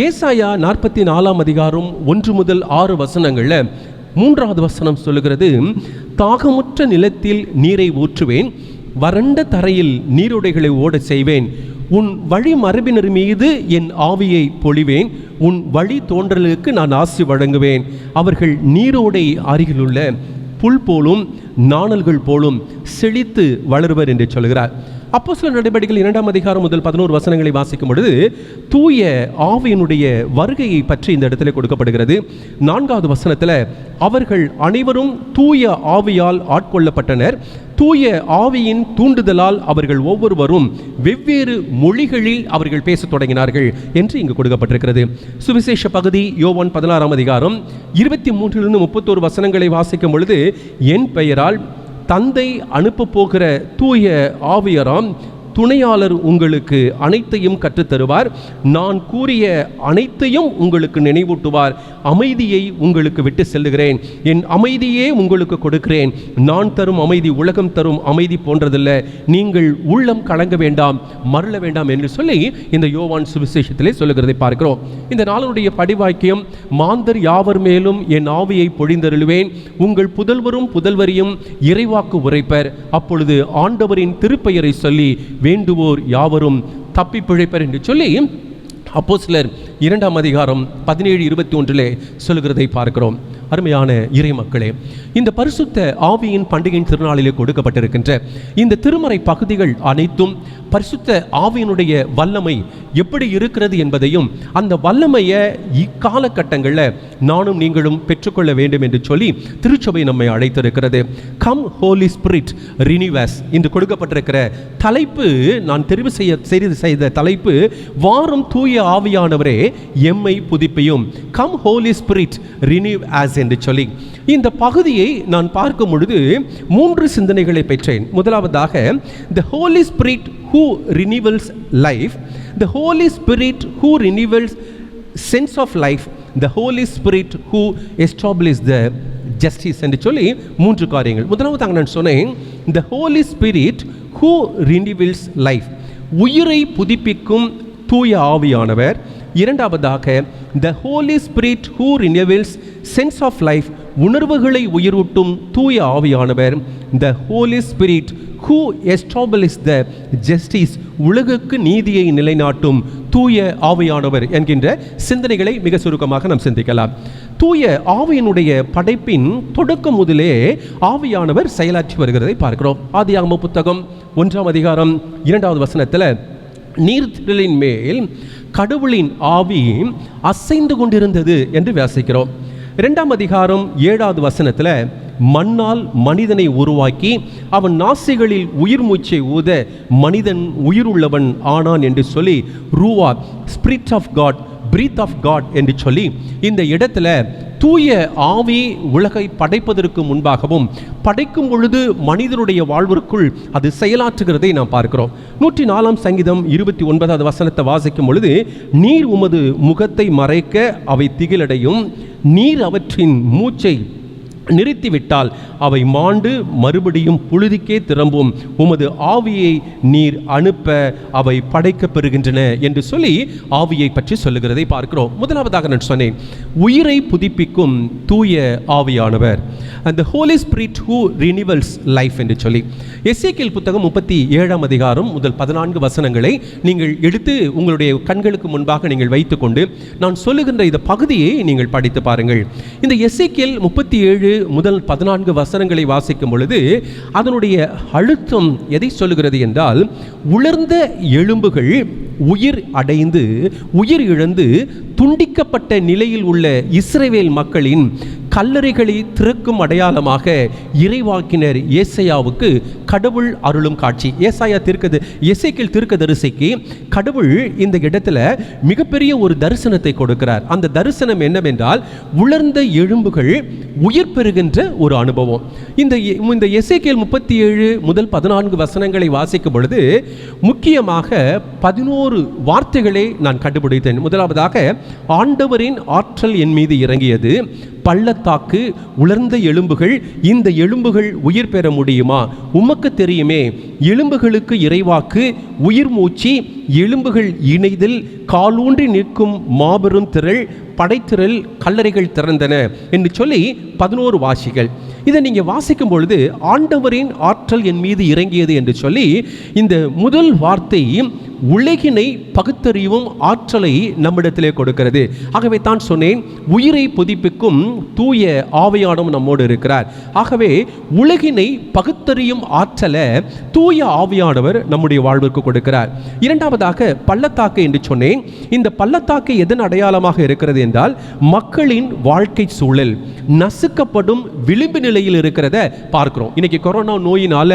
[SPEAKER 1] ஏசாயா 44ஆம் அதிகாரம் 1 முதல் 6 வசனங்களில் 3வது வசனம் சொல்லுகிறது, தாகமுற்ற நிலத்தில் நீரை ஊற்றுவேன், வறண்ட தரையில் நீரோடைகளை ஓட செய்வேன், உன் வழி மரபினர் மீது என் ஆவியை பொழிவேன், உன் வழி தோன்றலுக்கு நான் ஆசி வழங்குவேன், அவர்கள் நீரோடை அருகிலுள்ள புல் போலும் நாணல்கள் போலும் செழித்து வளருவர் என்று சொல்கிறார். அப்போஸ்தலர் நடவடிக்கைகள் 2ஆம் அதிகாரம் முதல் 11 வசனங்களை வாசிக்கும் பொழுது தூய ஆவியினுடைய வருகையை பற்றி இந்த இடத்துல கொடுக்கப்படுகிறது. 4வது வசனத்தில் அவர்கள் அனைவரும் தூய ஆவியால் ஆட்கொள்ளப்பட்டனர், தூய ஆவியின் தூண்டுதலால் அவர்கள் ஒவ்வொருவரும் வெவ்வேறு மொழிகளில் அவர்கள் பேசத் தொடங்கினார்கள் என்று இங்கு கொடுக்கப்பட்டிருக்கிறது. சுவிசேஷ பகுதி யோவான் 16ஆம் அதிகாரம் 23-31 வசனங்களை வாசிக்கும் பொழுது, என் பெயரால் தந்தை அனுப்ப போகிற தூய ஆவியராம் துணையாளர் உங்களுக்கு அனைத்தையும் கற்றுத்தருவார், நான் கூறிய அனைத்தையும் உங்களுக்கு நினைவூட்டுவார், அமைதியை உங்களுக்கு விட்டு செல்லுகிறேன், என் அமைதியே உங்களுக்கு கொடுக்கிறேன், நான் தரும் அமைதி உலகம் தரும் அமைதி போன்றதில்ல, நீங்கள் உள்ளம் கலங்க வேண்டாம் மருள வேண்டாம் என்று சொல்லி இந்த யோவான் சுவிசேஷத்திலே சொல்லுகிறதை பார்க்கிறோம். இந்த நாளுடைய படிவாக்கியம், மாந்தர் யாவர் மேலும் என் ஆவியை பொழிந்தருளுவேன், உங்கள் புதல்வரும் புதல்வரையும் இறைவாக்கு உரைப்பர், அப்பொழுது ஆண்டவரின் திருப்பெயரை சொல்லி வேண்டுவோர் யாவரும் தப்பி பிழைப்பர் என்று சொல்லி அப்போஸ்தலர் 2ஆம் அதிகாரம் 17-21 சொல்கிறதை பார்க்கிறோம். அருமையான இறை மக்களே, இந்த பரிசுத்த ஆவியின் பண்டிகையின் திருநாளிலே கொடுக்கப்பட்டிருக்கின்ற இந்த திருமறை பகுதிகள் அனைத்தும் பரிசுத்த ஆவியினுடைய வல்லமை எப்படி இருக்கிறது என்பதையும் அந்த வல்லமையை இக்காலகட்டங்களில் நானும் நீங்களும் பெற்றுக்கொள்ள வேண்டும் என்று சொல்லி திருச்சபை நம்மை அழைத்திருக்கிறது. கம் ஹோலி ஸ்பிரிட் ரினிவஸ் என்று கொடுக்கப்பட்டிருக்கிற தலைப்பு, நான் தெரிவு செய்த தலைப்பு, வாரும் தூய ஆவியானவரே எம்மை புதுப்பியும், கம் ஹோலி ஸ்பிரிட் ரினிவ் ஆஸ் என்று சொல்லி இந்த பகுதியை நான் பார்க்கும் பொழுது 3 சிந்தனைகளை பெற்றேன். முதலாவதாக, the Holy Spirit who renews life, the Holy Spirit who renews sense of life, the Holy Spirit who establishes the justice என்று சொல்லி 3 காரியங்கள். முதலாவதாக நான் சொன்னேன், the Holy Spirit who renews life, உயிரை புதுப்பிக்கும் தூய ஆவியானவர். இரண்டாவதாக the Holy spirit who renewals sense of life, உணர்வுகளை உயிரூட்டும் தூய ஆவியானவர். The Holy spirit who establish the justice, உலகுக்கு நீதியை நிலைநாட்டும் தூய ஆவியானவர் என்கின்ற சிந்தனைகளை மிக சுருக்கமாக நாம் சிந்திக்கலாம். தூய ஆவியினுடைய படைப்பின் தொடக்கம் முதலே ஆவியானவர் செயலாற்றி வருகிறதை பார்க்கிறோம். ஆதியாகம புத்தகம் 1ஆம் அதிகாரம் 2வது வசனத்தில் நீர்த்திரளின் மேல் கடவுளின் ஆவி அசைந்து கொண்டிருந்தது என்று வாசிக்கிறோம். 2ஆம் அதிகாரம் 7வது வசனத்தில் மண்ணால் மனிதனை உருவாக்கி அவன் நாசிகளில் உயிர் மூச்சை ஊத மனிதன் உயிருள்ளவன் ஆனான் என்று சொல்லி ரூவா, spirit of God, breath of God என்று சொல்லி இந்த இடத்துல தூய ஆவி உலகை படைப்பதற்கு முன்பாகவும் படைக்கும் பொழுது மனிதனுடைய வாழ்விற்குள் அது செயலாற்றுகிறதை நாம் பார்க்கிறோம். 104ஆம் சங்கீதம் 29வது வசனத்தை வாசிக்கும் பொழுது, நீர் உமது முகத்தை மறைக்க அவை திகிலடையும், நீர் அவற்றின் மூச்சை நிறுத்திவிட்டால் அவை மாண்டு மறுபடியும் புழுதிக்கே திரும்பும், உமது ஆவியை நீர் அனுப்ப அவை படைக்க பெறுகின்றன என்று சொல்லி ஆவியை பற்றி சொல்லுகிறதை பார்க்கிறோம். முதலாவதாக நான் சொன்னேன், உயிரை புதுப்பிக்கும் தூய ஆவியானவர், அந்த holy spirit who renewals life என்று சொல்லி எசேக்கியேல் புத்தகம் 37ஆம் அதிகாரம் முதல் 14 வசனங்களை நீங்கள் எடுத்து உங்களுடைய கண்களுக்கு முன்பாக நீங்கள் வைத்துக்கொண்டு நான் சொல்லுகின்ற இந்த பகுதியை நீங்கள் படித்து பாருங்கள். இந்த எசேக்கியேல் 37 முதல் 14 வசனங்களை வாசிக்கும் பொழுது அதனுடைய அழுத்தம் எதை சொல்லுகிறது என்றால், உலர்ந்த எலும்புகள் உயிர் அடைந்து உயிர் இழந்து துண்டிக்கப்பட்ட நிலையில் உள்ள இஸ்ரவேல் மக்களின் கல்லறைகளை திறக்கும் அடையாளமாக இறைவாக்கினர் ஏசாயாவுக்கு கடவுள் அருளும் காட்சி. எசேக்கியேல் தீர்க்கதரிசிக்கு கடவுள் இந்த இடத்துல மிகப்பெரிய ஒரு தரிசனத்தை கொடுக்கிறார். அந்த தரிசனம் என்னவென்றால், உலர்ந்த எலும்புகள் உயிர் பெறுகின்ற ஒரு அனுபவம். இந்த எசேக்கியேல் 37 முதல் 14 வசனங்களை வாசிக்கும் பொழுது முக்கியமாக 11 வார்த்தைகளை நான் கண்டுபிடித்தேன். முதலாவதாக, ஆண்டவரின் ஆற்றல் என் மீது இறங்கியது. பள்ளத்தாக்கு, உலர்ந்த எலும்புகள், இந்த எலும்புகள் உயிர் பெற முடியுமா? உமக்கு தெரியுமே, எலும்புகளுக்கு இறைவாக்கு, உயிர் மூச்சு, எலும்புகள் இணைதல், காலூன்றி நிற்கும் மாபெரும் திரள், படைத்திரள், கல்லறைகள் திறந்தன என்று சொல்லி 11 வாசிகள். இதை நீங்கள் வாசிக்கும் பொழுது ஆண்டவரின் ஆற்றல் என் மீது இறங்கியது என்று சொல்லி இந்த முதல் வார்த்தை உலகினை பகுத்தறிவும் ஆற்றலை நம்மிடத்திலே கொடுக்கிறது. ஆகவே தான் சொன்னேன், உயிரை புதுப்பிக்கும் தூய ஆவியானவர் நம்மோடு இருக்கிறார். ஆகவே உலகினை பகுத்தறியும் ஆற்றலை தூய ஆவியானவர் நம்முடைய வாழ்விற்கு கொடுக்கிறார். இரண்டாவதாக, பள்ளத்தாக்கு என்று சொன்னேன். இந்த பள்ளத்தாக்கு எதன் அடையாளமாக இருக்கிறது என்றால், மக்களின் வாழ்க்கை சூழல் நசுக்கப்படும் விளிம்பு நிலையில் இருக்கிறத பார்க்கிறோம். இன்னைக்கு கொரோனா நோயினால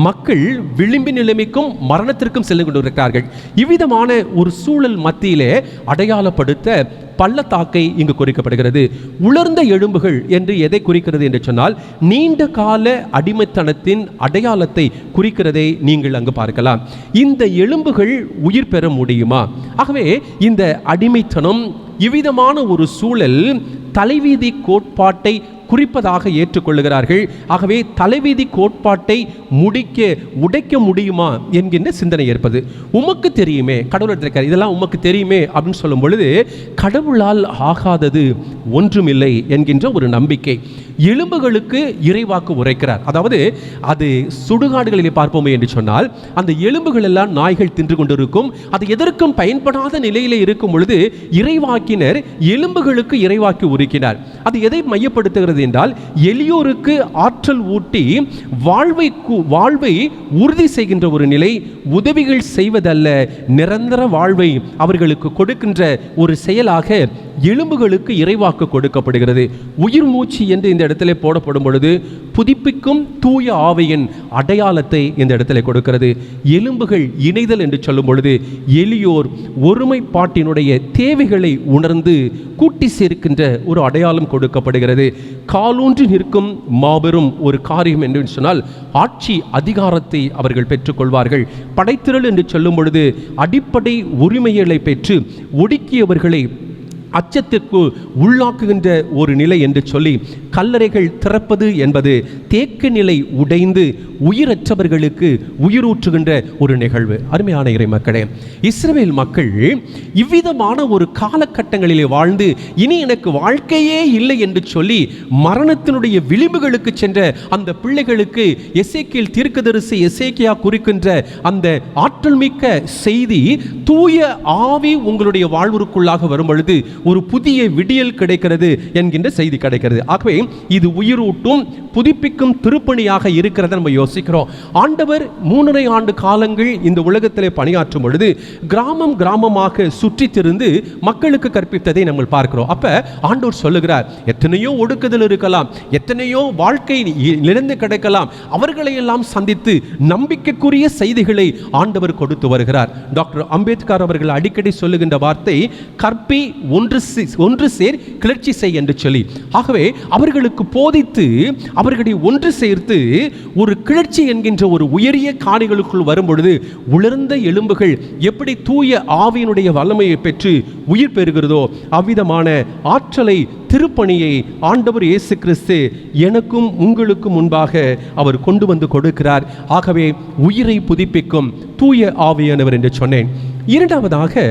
[SPEAKER 1] மக்கள் விளிம்பு நிலைமைக்கும் மரணத்திற்கும் சென்று கொண்டிருக்கிறார்கள். இவ்விதமான ஒரு சூழல் மத்தியிலே அடையாளப்படுத்த பள்ளத்தாக்கை இங்கு குறிக்கப்படுகிறது. உலர்ந்த எலும்புகள் என்று எதை குறிக்கிறது என்று சொன்னால், நீண்ட கால அடிமைத்தனத்தின் அடையாளத்தை குறிக்கிறதை நீங்கள் அங்கு பார்க்கலாம். இந்த எலும்புகள் உயிர் பெற முடியுமா? ஆகவே இந்த அடிமைத்தனம், இவ்விதமான ஒரு சூழல் தலைவீதி கோட்பாட்டை குறிப்பதாக ஏற்றுக்கொள்ளுகிறார்கள். ஆகவே தலைவீதி கோட்பாட்டை உடைக்க முடியுமா என்கின்ற சிந்தனை ஏற்பது. உமக்கு தெரியுமே, கடவுள் இருக்கார், இதெல்லாம் உமக்கு தெரியுமே அப்படின்னு சொல்லும் பொழுது கடவுளால் ஆகாதது ஒன்றுமில்லை என்கின்ற ஒரு நம்பிக்கை. எலும்புகளுக்கு இறைவாக்கு உரைக்கிறார். அதாவது அது சுடுகாடுகளிலே பார்ப்போமே என்று சொன்னால், அந்த எலும்புகள் எல்லாம் நாய்கள் தின்று கொண்டிருக்கும். அது எதற்கும் பயன்படாத நிலையிலே இருக்கும் பொழுது இறைவாக்கினர் எலும்புகளுக்கு இறைவாக்கி உரைக்கிறார். அது எதை மையப்படுத்துகிறது என்றால், எளியோருக்கு ஆற்றல் ஊட்டி வாழ்வை உறுதி செய்கின்ற ஒரு நிலை, உதவிகள் செய்வதல்ல, நிரந்தர வாழ்வை அவர்களுக்கு கொடுக்கின்ற ஒரு செயலாக எலும்புகளுக்கு இறைவாக்கு கொடுக்கப்படுகிறது. உயிர் மூச்சு என்று இந்த இடத்திலே போடப்படும் பொழுது புதுப்பிக்கும் தூய ஆவியின் அடையாளத்தை இந்த இடத்திலே கொடுக்கிறது. எலும்புகள் இணைதல் என்று சொல்லும் பொழுது எளியோர் ஒருமைப்பாட்டினுடைய தேவைகளை உணர்ந்து கூட்டி சேர்க்கின்ற ஒரு அடையாளம் கொடுக்கப்படுகிறது. காலூன்றி நிற்கும் மாபெரும் ஒரு காரியம் என்று சொன்னால், ஆட்சி அதிகாரத்தை அவர்கள் பெற்றுக்கொள்வார்கள். படைத்திரள் என்று சொல்லும் பொழுது அடிப்படை உரிமைகளை பெற்று ஒடுக்கியவர்களை அச்சத்திற்கு உள்ளாக்குகின்ற ஒரு நிலை என்று சொல்லி கல்லறைகள் திறப்பது என்பது தேக்க நிலை உடைந்து உயிரற்றவர்களுக்கு உயிரூற்றுகின்ற ஒரு நிகழ்வு. அருமையான இறை மக்களே, இஸ்ரவேல் மக்கள் இவ்விதமான ஒரு காலகட்டங்களிலே வாழ்ந்து இனி எனக்கு வாழ்க்கையே இல்லை என்று சொல்லி மரணத்தினுடைய விளிம்புகளுக்கு சென்ற அந்த பிள்ளைகளுக்கு எசேக்கியேல் தீர்க்கதரிசி எசேக்கியா குறிக்கின்ற அந்த ஆற்றல் மிக்க செய்தி, தூய ஆவி உங்களுடைய வாழ்வுக்குள்ளாக வரும் பொழுது ஒரு புதிய விடியல் கிடைக்கிறது என்கின்ற செய்தி கிடைக்கிறது. ஆகவே இது உயிரூட்டும் புதுப்பிக்கும் திருப்பணியாக இருக்கிறத நம்ம யோசிக்கிறோம். ஆண்டவர் 3.5 ஆண்டு காலங்கள் இந்த உலகத்திலே பணியாற்றும் பொழுது கிராமம் கிராமமாக சுற்றி திரிந்து மக்களுக்கு கற்பித்ததை நம்ம பார்க்கிறோம். அப்ப ஆண்டவர் சொல்லுகிறார், எத்தனையோ ஒடுக்குதல் இருக்கலாம், எத்தனையோ வாழ்க்கை நிறந்து கிடைக்கலாம், அவர்களை எல்லாம் சந்தித்து நம்பிக்கைக்குரிய செய்திகளை ஆண்டவர் கொடுத்து வருகிறார். டாக்டர் அம்பேத்கர் அவர்கள் அடிக்கடி சொல்லுகின்ற வார்த்தை கற்பி ஒன்று சேர் கிளர்ச்சி செய் என்று சொல்லி. ஆகவே அவர்களுக்கு போதித்து அவர்களை ஒன்று சேர்த்து ஒரு கிளர்ச்சி என்கின்ற ஒரு உயரிய காணிகளுக்குள் வரும் பொழுது உலர்ந்த எலும்புகள் எப்படி தூய ஆவியினுடைய வல்லமையை பெற்று உயிர் பெறுகிறதோ அவ்விதமான ஆற்றலை, திருப்பணியை ஆண்டவர் இயேசு கிறிஸ்து எனக்கும் உங்களுக்கும் முன்பாக அவர் கொண்டு வந்து கொடுக்கிறார். ஆகவே உயிரை புதுப்பிக்கும் தூய ஆவியானவர் என்று சொன்னேன். இரண்டாவதாக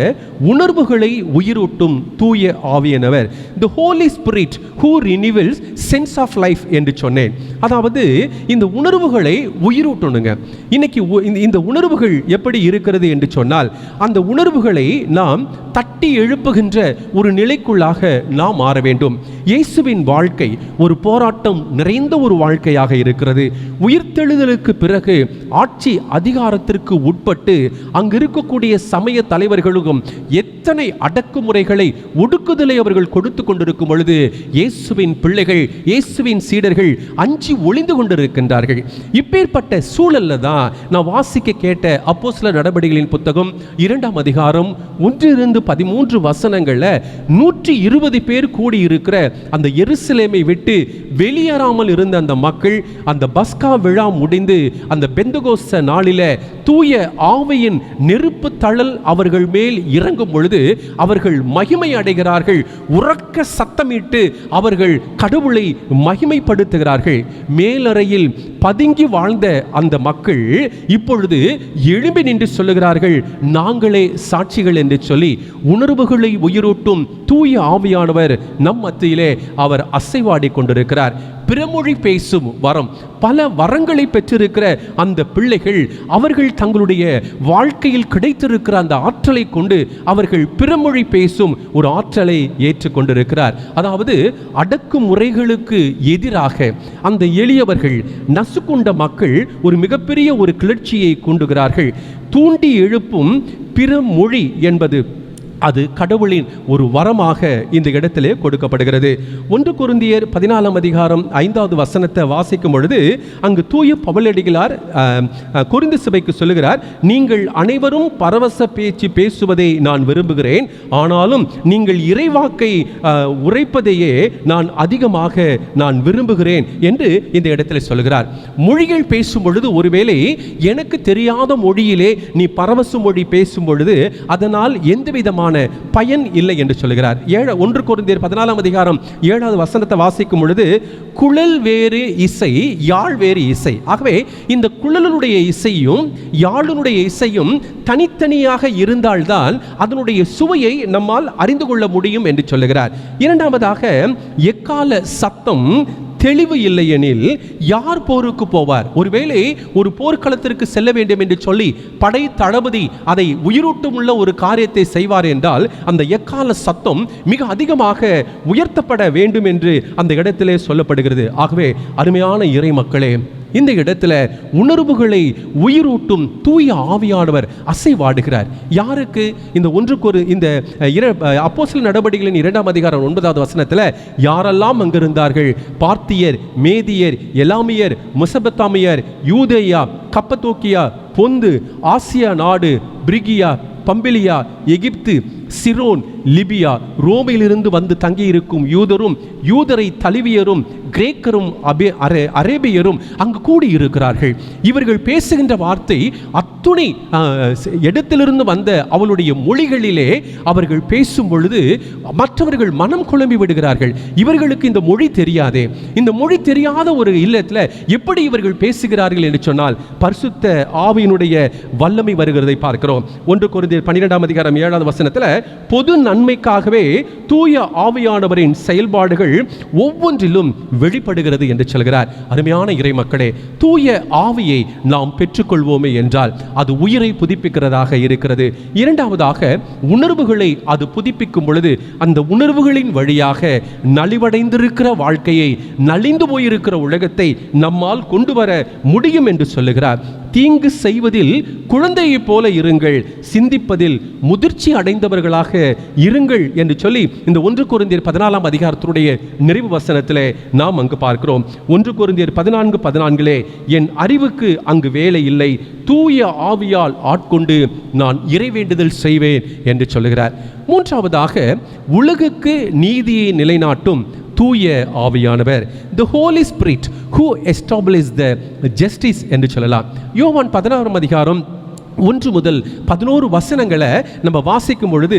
[SPEAKER 1] உணர்வுகளை உயிரூட்டும் தூய ஆவியானவர், the Holy Spirit who renews sense of life என்று சொன்னேன். அதாவது இந்த உணர்வுகளை உயிரூட்டணுங்க. இன்னைக்கு இந்த உணர்வுகள் எப்படி இருக்கிறது என்று சொன்னால், அந்த உணர்வுகளை நாம் தட்டி எழுப்புகின்ற ஒரு நிலைக்குள்ளாக நாம் மாற வேண்டும். இயேசுவின் வாழ்க்கை ஒரு போராட்டம் நிறைந்த ஒரு வாழ்க்கையாக இருக்கிறது. உயிர்த்தெழுதலுக்கு பிறகு ஆட்சி அதிகாரத்திற்கு உட்பட்டு அங்கு இருக்கக்கூடிய சமய தலைவர்களுக்கும் எத்தனை அடக்குமுறைகளை, ஒடுக்குதலை அவர்கள் கொடுத்து கொண்டிருக்கும் பொழுது இயேசுவின் பிள்ளைகள், இயேசுவின் சீடர்கள் அஞ்சி ஒளிந்து கொண்டிருக்கின்றார்கள். இப்பேற்பட்ட சூழல்ல தான் நான் வாசிக்க கேட்ட அப்போஸ்தலர் நடபடிகளின் புத்தகம் 2ஆம் அதிகாரம் 1-13 வசனங்கள்ல 120 பேர் கூடியிருக்கிற அந்த எருசலேமை விட்டு வெளியேறாமல் இருந்த அந்த மக்கள் அந்த பஸ்கா விழா முடிந்து அந்த பெந்தகோஸ்த நாளில தூய ஆவியின் நெருப்பு தழல் அவர்கள் மேல் இறங்கும் பொழுது அவர்கள் மகிமை அடைகிறார்கள். உறக்க சத்தமிட்டு அவர்கள் கடவுளை மகிமைப்படுத்துகிறார்கள். மேலறையில் பதுங்கி வாழ்ந்த அந்த மக்கள் இப்பொழுது எழும்பி நின்று சொல்லுகிறார்கள், நாங்களே சாட்சிகள் என்று சொல்லி உணர்வுகளை உயிரூட்டும் தூய ஆவியானவர் நம் மத்தியிலே அவர் அசைவாடி கொண்டிருக்கிறார். பிறமொழி பேசும் வரம், பல வரங்களை பெற்றிருக்கிற அந்த பிள்ளைகள் அவர்கள் தங்களுடைய வாழ்க்கையில் கிடைத்திருக்கிற அந்த ஆற்றலை கொண்டு அவர்கள் பிறமொழி பேசும் ஒரு ஆற்றலை ஏற்றுக்கொண்டிருக்கிறார். அதாவது அடக்குமுறைகளுக்கு எதிராக அந்த எளியவர்கள், நசுக்குண்ட மக்கள் ஒரு மிகப்பெரிய ஒரு கிளர்ச்சியை கொண்டுகிறார்கள். தூண்டி எழுப்பும் பிறமொழி என்பது அது கடவுளின் ஒரு வரமாக இந்த இடத்திலே கொடுக்கப்படுகிறது. 1 கொரிந்தியர் 14ஆம் அதிகாரம் 5வது வசனத்தை வாசிக்கும் பொழுது அங்கு தூய பவுலடிகளார் கொரிந்து சபைக்கு சொல்லுகிறார், நீங்கள் அனைவரும் பரவச பேச்சு பேசுவதை நான் விரும்புகிறேன், ஆனாலும் நீங்கள் இறைவாக்கை உரைப்பதையே நான் அதிகமாக நான் விரும்புகிறேன் என்று இந்த இடத்துல சொல்லுகிறார். மொழிகள் பேசும் பொழுது ஒருவேளை எனக்கு தெரியாத மொழியிலே நீ பரவச மொழி பேசும் பொழுது அதனால் எந்த விதமான பயன் இல்லை என்று சொல்லுகிறார். 1 கொரிந்தியர் 14ஆம் அதிகாரம் 7வது வசனத்தை வாசிக்கும் பொழுது குழல் வேறு இசை, யாழ் வேறு இசை. ஆகவே இந்த குழலுடைய இசையும் யாழுடைய இசையும் தனித்தனியாக இருந்தால்தான் அதனுடைய சுவையை நம்மால் அறிந்து கொள்ள முடியும் என்று சொல்லுகிறார். இரண்டாவதாக எக்கால சத்தம் தெளிவு இல்லை எனில் யார் போருக்கு போவார்? ஒருவேளை ஒரு போர்க்களத்திற்கு செல்ல வேண்டும் என்று சொல்லி படை தளபதி அதை உயிரூட்டும் உள்ள ஒரு காரியத்தை செய்வார் என்றால் அந்த எக்கால சத்தம் மிக அதிகமாக உயர்த்தப்பட வேண்டும் என்று அந்த இடத்திலே சொல்லப்படுகிறது. ஆகவே அருமையான இறை மக்களே, இந்த இடத்துல உணர்வுகளை உயிரூட்டும் தூய ஆவியானவர் அசைவாடுகிறார். யாருக்கு? இந்த அப்போஸ்தலர் நடபடிகளின் 2ஆம் அதிகாரம் 9வது வசனத்தில் யாரெல்லாம் அங்கிருந்தார்கள்? பார்த்தியர், மேதியர், எலாமியர், மெசொப்பொத்தாமியர், யூதேயா, கப்பத்தோக்கியா, பொந்து, ஆசியா நாடு, பிரிகியா, பம்பிலியா, எகிப்து சிரோன், லிபியா, ரோமிலிருந்து வந்து தங்கியிருக்கும் யூதரும், யூதரை தழுவியரும், கிரேக்கரும், அரேபியரும் அங்கு கூடியிருக்கிறார்கள். இவர்கள் பேசுகின்ற வார்த்தை அத்துணை இடத்திலிருந்து வந்த அவளுடைய மொழிகளிலே அவர்கள் பேசும் பொழுது மற்றவர்கள் மனம் குழம்பி விடுகிறார்கள். இவர்களுக்கு இந்த மொழி தெரியாதே, இந்த மொழி தெரியாத ஒரு இல்லத்தில் எப்படி இவர்கள் பேசுகிறார்கள் என்று சொன்னால் பரிசுத்த ஆவியினுடைய வல்லமை வருகிறதை பார்க்கிறோம். 1 கொரிந்தியர் 12:7 பொது நன்மைக்காகவே தூய ஆவியானவரின் செயல்பாடுகள் ஒவ்வொன்றிலும் வெளிப்படுகிறது என்று சொல்கிறார். அருமையான இறை மக்களே, தூய ஆவியை நாம் பெற்றுக்கொள்வோமே என்றால் அது உயிரை புதுப்பிக்கிறதாக இருக்கிறது. இரண்டாவதாக, உணர்வுகளை அது புதுப்பிக்கும் பொழுது அந்த உணர்வுகளின் வழியாக நலிவடைந்திருக்கிற வாழ்க்கையை, நலிந்து போயிருக்கிற உலகத்தை நம்மால் கொண்டு வர முடியும் என்று சொல்லுகிறார். தீங்கு செய்வதில் குழந்தையைப் போல இருங்கள், சிந்திப்பதில் முதிர்ச்சி அடைந்தவர்களாக இருங்கள் என்று சொல்லி இந்த 1 கொரிந்தியர் 14 நிறைவு வசனத்திலே நாம் அங்கு பார்க்கிறோம். 1 கொரிந்தியர் 14:14 என் அறிவுக்கு அங்கு வேலை இல்லை, தூய ஆவியால் ஆட்கொண்டு நான் இறைவேண்டுதல் செய்வேன் என்று சொல்லுகிறார். மூன்றாவதாக, உலகுக்கு நீதியை நிலைநாட்டும் தூய ஆவியானவர், the Holy Spirit who establishes the justice என்று சொல்லலாம். யோவான் 16:1 முதல் 11 வசனங்களை நம்ம வாசிக்கும் பொழுது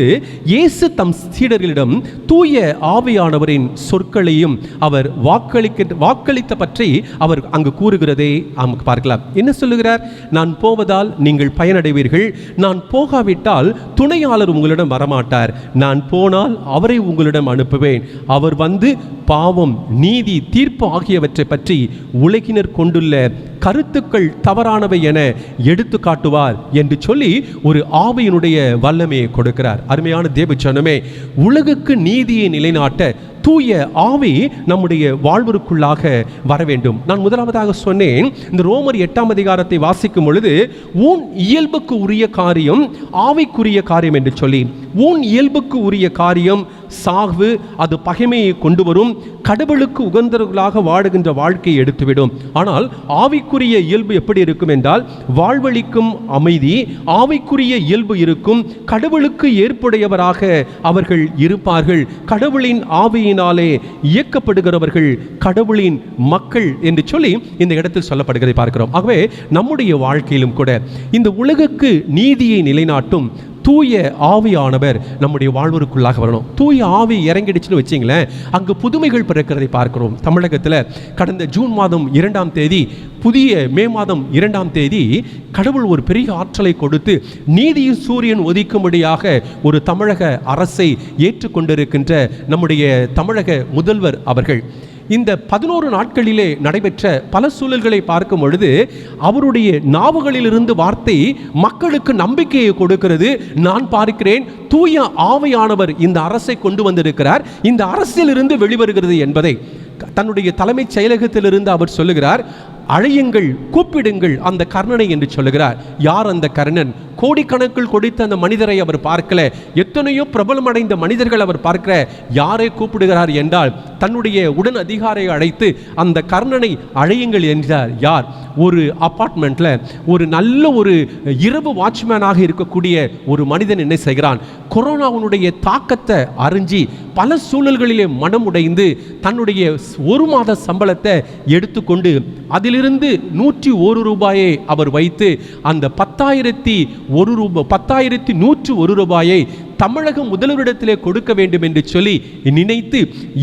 [SPEAKER 1] இயேசு தம் சீடர்களிடம் தூய ஆவியானவரின் சொற்களையும் அவர் வாக்களித்த பற்றி அவர் அங்கு கூறுகிறதை நமக்கு பார்க்கலாம். என்ன சொல்லுகிறார்? நான் போவதால் நீங்கள் பயனடைவீர்கள், நான் போகாவிட்டால் துணையாளர் உங்களிடம் வரமாட்டார், நான் போனால் அவரை உங்களிடம் அனுப்புவேன், அவர் வந்து பாவம், நீதி, தீர்ப்பு ஆகியவற்றை பற்றி உலகினர் கொண்டுள்ள கருத்துக்கள் தவறானவை என எடுத்து காட்டுவார் என்று சொல்லி ஒரு ஆவியினுடைய வல்லமையை கொடுக்கிறார். அருமையான தேவஜனமே, உலகுக்கு நீதியை நிலைநாட்ட தூய ஆவி நம்முடைய வாழ்விற்குள்ளாக வர வேண்டும். நான் முதலாவதாக சொன்னேன், இந்த ரோமர் 8 வாசிக்கும் பொழுது உன் இயல்புக்கு உரிய காரியம் ஆவிக்குரிய காரியம் என்று சொல்லி, உன் இயல்புக்கு உரிய காரியம் சாவு, அது பகைமையை கொண்டு வரும், கடவுளுக்கு உகந்தவர்களாக வாடுகின்ற வாழ்க்கையை எடுத்துவிடும். ஆனால் ஆவிக்குரிய இயல்பு எப்படி இருக்கும் என்றால் வாழ்வழிக்கும் அமைதி, ஆவிக்குரிய இயல்பு இருக்கும், கடவுளுக்கு ஏற்புடையவராக அவர்கள் இருப்பார்கள், கடவுளின் ஆவியினாலே இயக்கப்படுகிறவர்கள் கடவுளின் மக்கள் என்று சொல்லி இந்த இடத்தில் சொல்லப்படுகிறதை பார்க்கிறோம். ஆகவே நம்முடைய வாழ்க்கையிலும் கூட இந்த உலகுக்கு நீதியை நிலைநாட்டும் தூய ஆவியானவர் நம்முடைய வாழ்வுக்குள்ளாக வரணும். தூய ஆவி இறங்கிடுச்சுன்னு வச்சிங்களேன், அங்கு புதுமைகள் பிறக்கிறதை பார்க்கிறோம். தமிழகத்தில் கடந்த ஜூன் மாதம் 2ஆம் தேதி, புதிய மே மாதம் 2ஆம் தேதி கடவுள் ஒரு பெரிய ஆற்றலை கொடுத்து நீதியின் சூரியன் ஒதிக்கும்படியாக ஒரு தமிழக அரசை ஏற்றுக்கொண்டிருக்கின்ற நம்முடைய தமிழக முதல்வர் அவர்கள் இந்த 11 நாட்களிலே நடைபெற்ற பல சூழல்களை பார்க்கும் பொழுது அவருடைய நாவுகளிலிருந்து வார்த்தை மக்களுக்கு நம்பிக்கையை கொடுக்கிறது. நான் பார்க்கிறேன், தூய ஆவியானவர் இந்த அரசை கொண்டு வந்திருக்கிறார், இந்த அரசிலிருந்து வெளிவருகிறது என்பதை தன்னுடைய தலைமைச் செயலகத்திலிருந்து அவர் சொல்லுகிறார். அழையுங்கள், கூப்பிடுங்கள் அந்த கர்ணனை என்று சொல்லுகிறார். யார் அந்த கர்ணன்? கோடிக்கணக்கில் கொடுத்த அந்த மனிதரை அவர் பார்க்கல, எத்தனையோ பிரபலமடைந்த மனிதர்கள் அவர் பார்க்கிற. யாரை கூப்பிடுகிறார் என்றால் தன்னுடைய உடன் அதிகாரியை அழைத்து அந்த கர்ணனை அழையுங்கள் என்றார். யார்? ஒரு அபார்ட்மெண்ட்ல ஒரு நல்ல ஒரு இரவு வாட்ச்மேனாக இருக்கக்கூடிய ஒரு மனிதன் என்ன செய்கிறான்? கொரோனாவுடைய தாக்கத்தை அறிஞ்சி பல சூழல்களிலே மனம் உடைந்து தன்னுடைய 1 மாத சம்பளத்தை எடுத்துக்கொண்டு அதிலிருந்து 101 ரூபாயை அவர் வைத்து அந்த 10,101 ரூபாயை தமிழக முதல்வரிடத்திலே கொடுக்க வேண்டும் என்று சொல்லி நினைத்து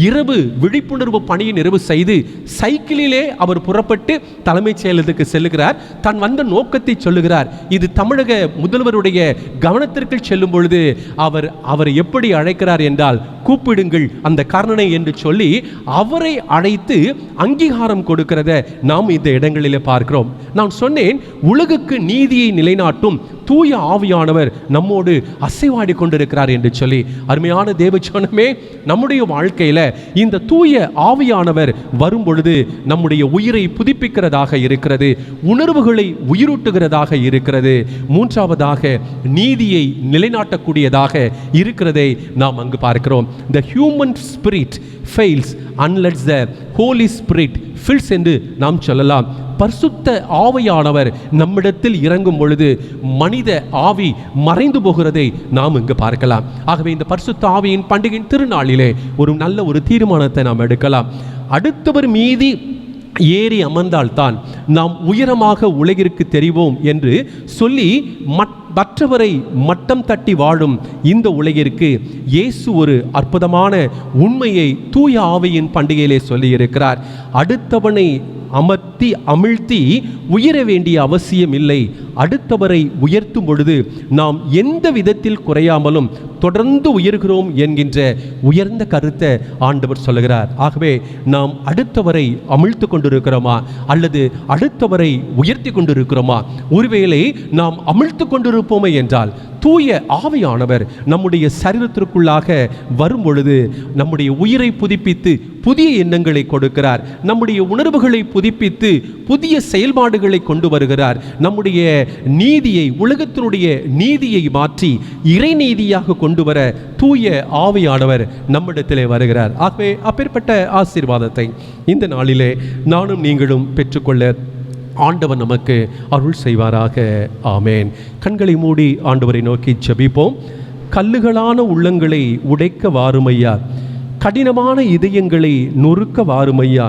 [SPEAKER 1] இரவு விழிப்புணர்வு பணியை நிறைவு செய்து சைக்கிளிலே அவர் புறப்பட்டு தலைமைச் செயலகத்துக்கு செல்லுகிறார். தான் வந்த நோக்கத்தை சொல்லுகிறார். இது தமிழக முதல்வருடைய கவனத்திற்கு செல்லும் பொழுது அவர் எப்படி அழைக்கிறார் என்றால், கூப்பிடுங்கள் அந்த கர்ணனை என்று சொல்லி அவரை அழைத்து அங்கீகாரம் கொடுக்கிறத நாம் இந்த இடங்களிலே பார்க்கிறோம். நான் சொன்னேன், உலகுக்கு நீதியை நிலைநாட்டும் தூய ஆவியானவர் நம்மோடு அசைவாடி கொண்டிருக்கிறார் என்று சொல்லி. அருமையான தேவஜனமே, நம்முடைய வாழ்க்கையில இந்த தூய ஆவியானவர் வரும் பொழுது நம்முடைய உயிரை புதுப்பிக்கிறதாக இருக்கிறது, உணர்வுகளை உயிரூட்டுகிறதாக இருக்கிறது. மூன்றாவதாக நீதியை நிலைநாட்டக்கூடியதாக இருக்கிறதை நாம் அங்கு பார்க்கிறோம். The human spirit fails unless the Holy Spirit fills என்று நாம் சொல்லலாம். பரிசுத்த ஆவியானவர் நம்மிடத்தில் இறங்கும் பொழுது மனித ஆவி மறைந்து போகிறதை நாம் இங்கு பார்க்கலாம். ஆகவே இந்த பரிசுத்த ஆவியின் பண்டிகையின் திருநாளிலே ஒரு நல்ல ஒரு தீர்மானத்தை நாம் எடுக்கலாம். அடுத்தவர் மீதி ஏறி அமர்ந்தால்தான் நாம் உயரமாக உலகிற்கு தெரிவோம் என்று சொல்லி மற்றவரை மட்டம் தட்டி வாழும் இந்த உலகிற்கு இயேசு ஒரு அற்புதமான உண்மையை தூய ஆவியின் பண்டிகையிலே சொல்லியிருக்கிறார். அடுத்தவனை அமிழ்த்தி உயர வேண்டிய அவசியம் இல்லை. அடுத்தவரை உயர்த்தும் பொழுது நாம் எந்த விதத்தில் குறையாமலும் தொடர்ந்து உயர்கிறோம் என்கின்ற உயர்ந்த கருத்தை ஆண்டவர் சொல்லுகிறார். ஆகவே நாம் அடுத்தவரை அமிழ்த்து கொண்டிருக்கிறோமா அல்லது அடுத்தவரை உயர்த்தி கொண்டிருக்கிறோமா? ஒருவேளை நாம் அமிழ்த்து கொண்டிருப்போமே என்றால் தூய ஆவியானவர் நம்முடைய சரீரத்திற்குள்ளாக வரும் பொழுது நம்முடைய உயிரை புதுப்பித்து புதிய எண்ணங்களை கொடுக்கிறார். நம்முடைய உணர்வுகளை புதுப்பித்து புதிய செயல்பாடுகளை கொண்டு வருகிறார். நம்முடைய நீதியை, உலகத்தினுடைய நீதியை மாற்றி இறை நீதியாக கொண்டு வர தூய ஆவியானவர் நம்மிடத்திலே வருகிறார். ஆகவே அப்பேற்பட்ட ஆசீர்வாதத்தை இந்த நாளிலே நானும் நீங்களும் பெற்றுக்கொள்ள ஆண்டவர் நமக்கு அருள் செய்வாராக. ஆமேன். கண்களை மூடி ஆண்டவரை நோக்கி ஜெபிப்போம். கல்லுகளான உள்ளங்களை உடைக்க வாருமையா, கடினமான இதயங்களை நொறுக்க வாருமையா,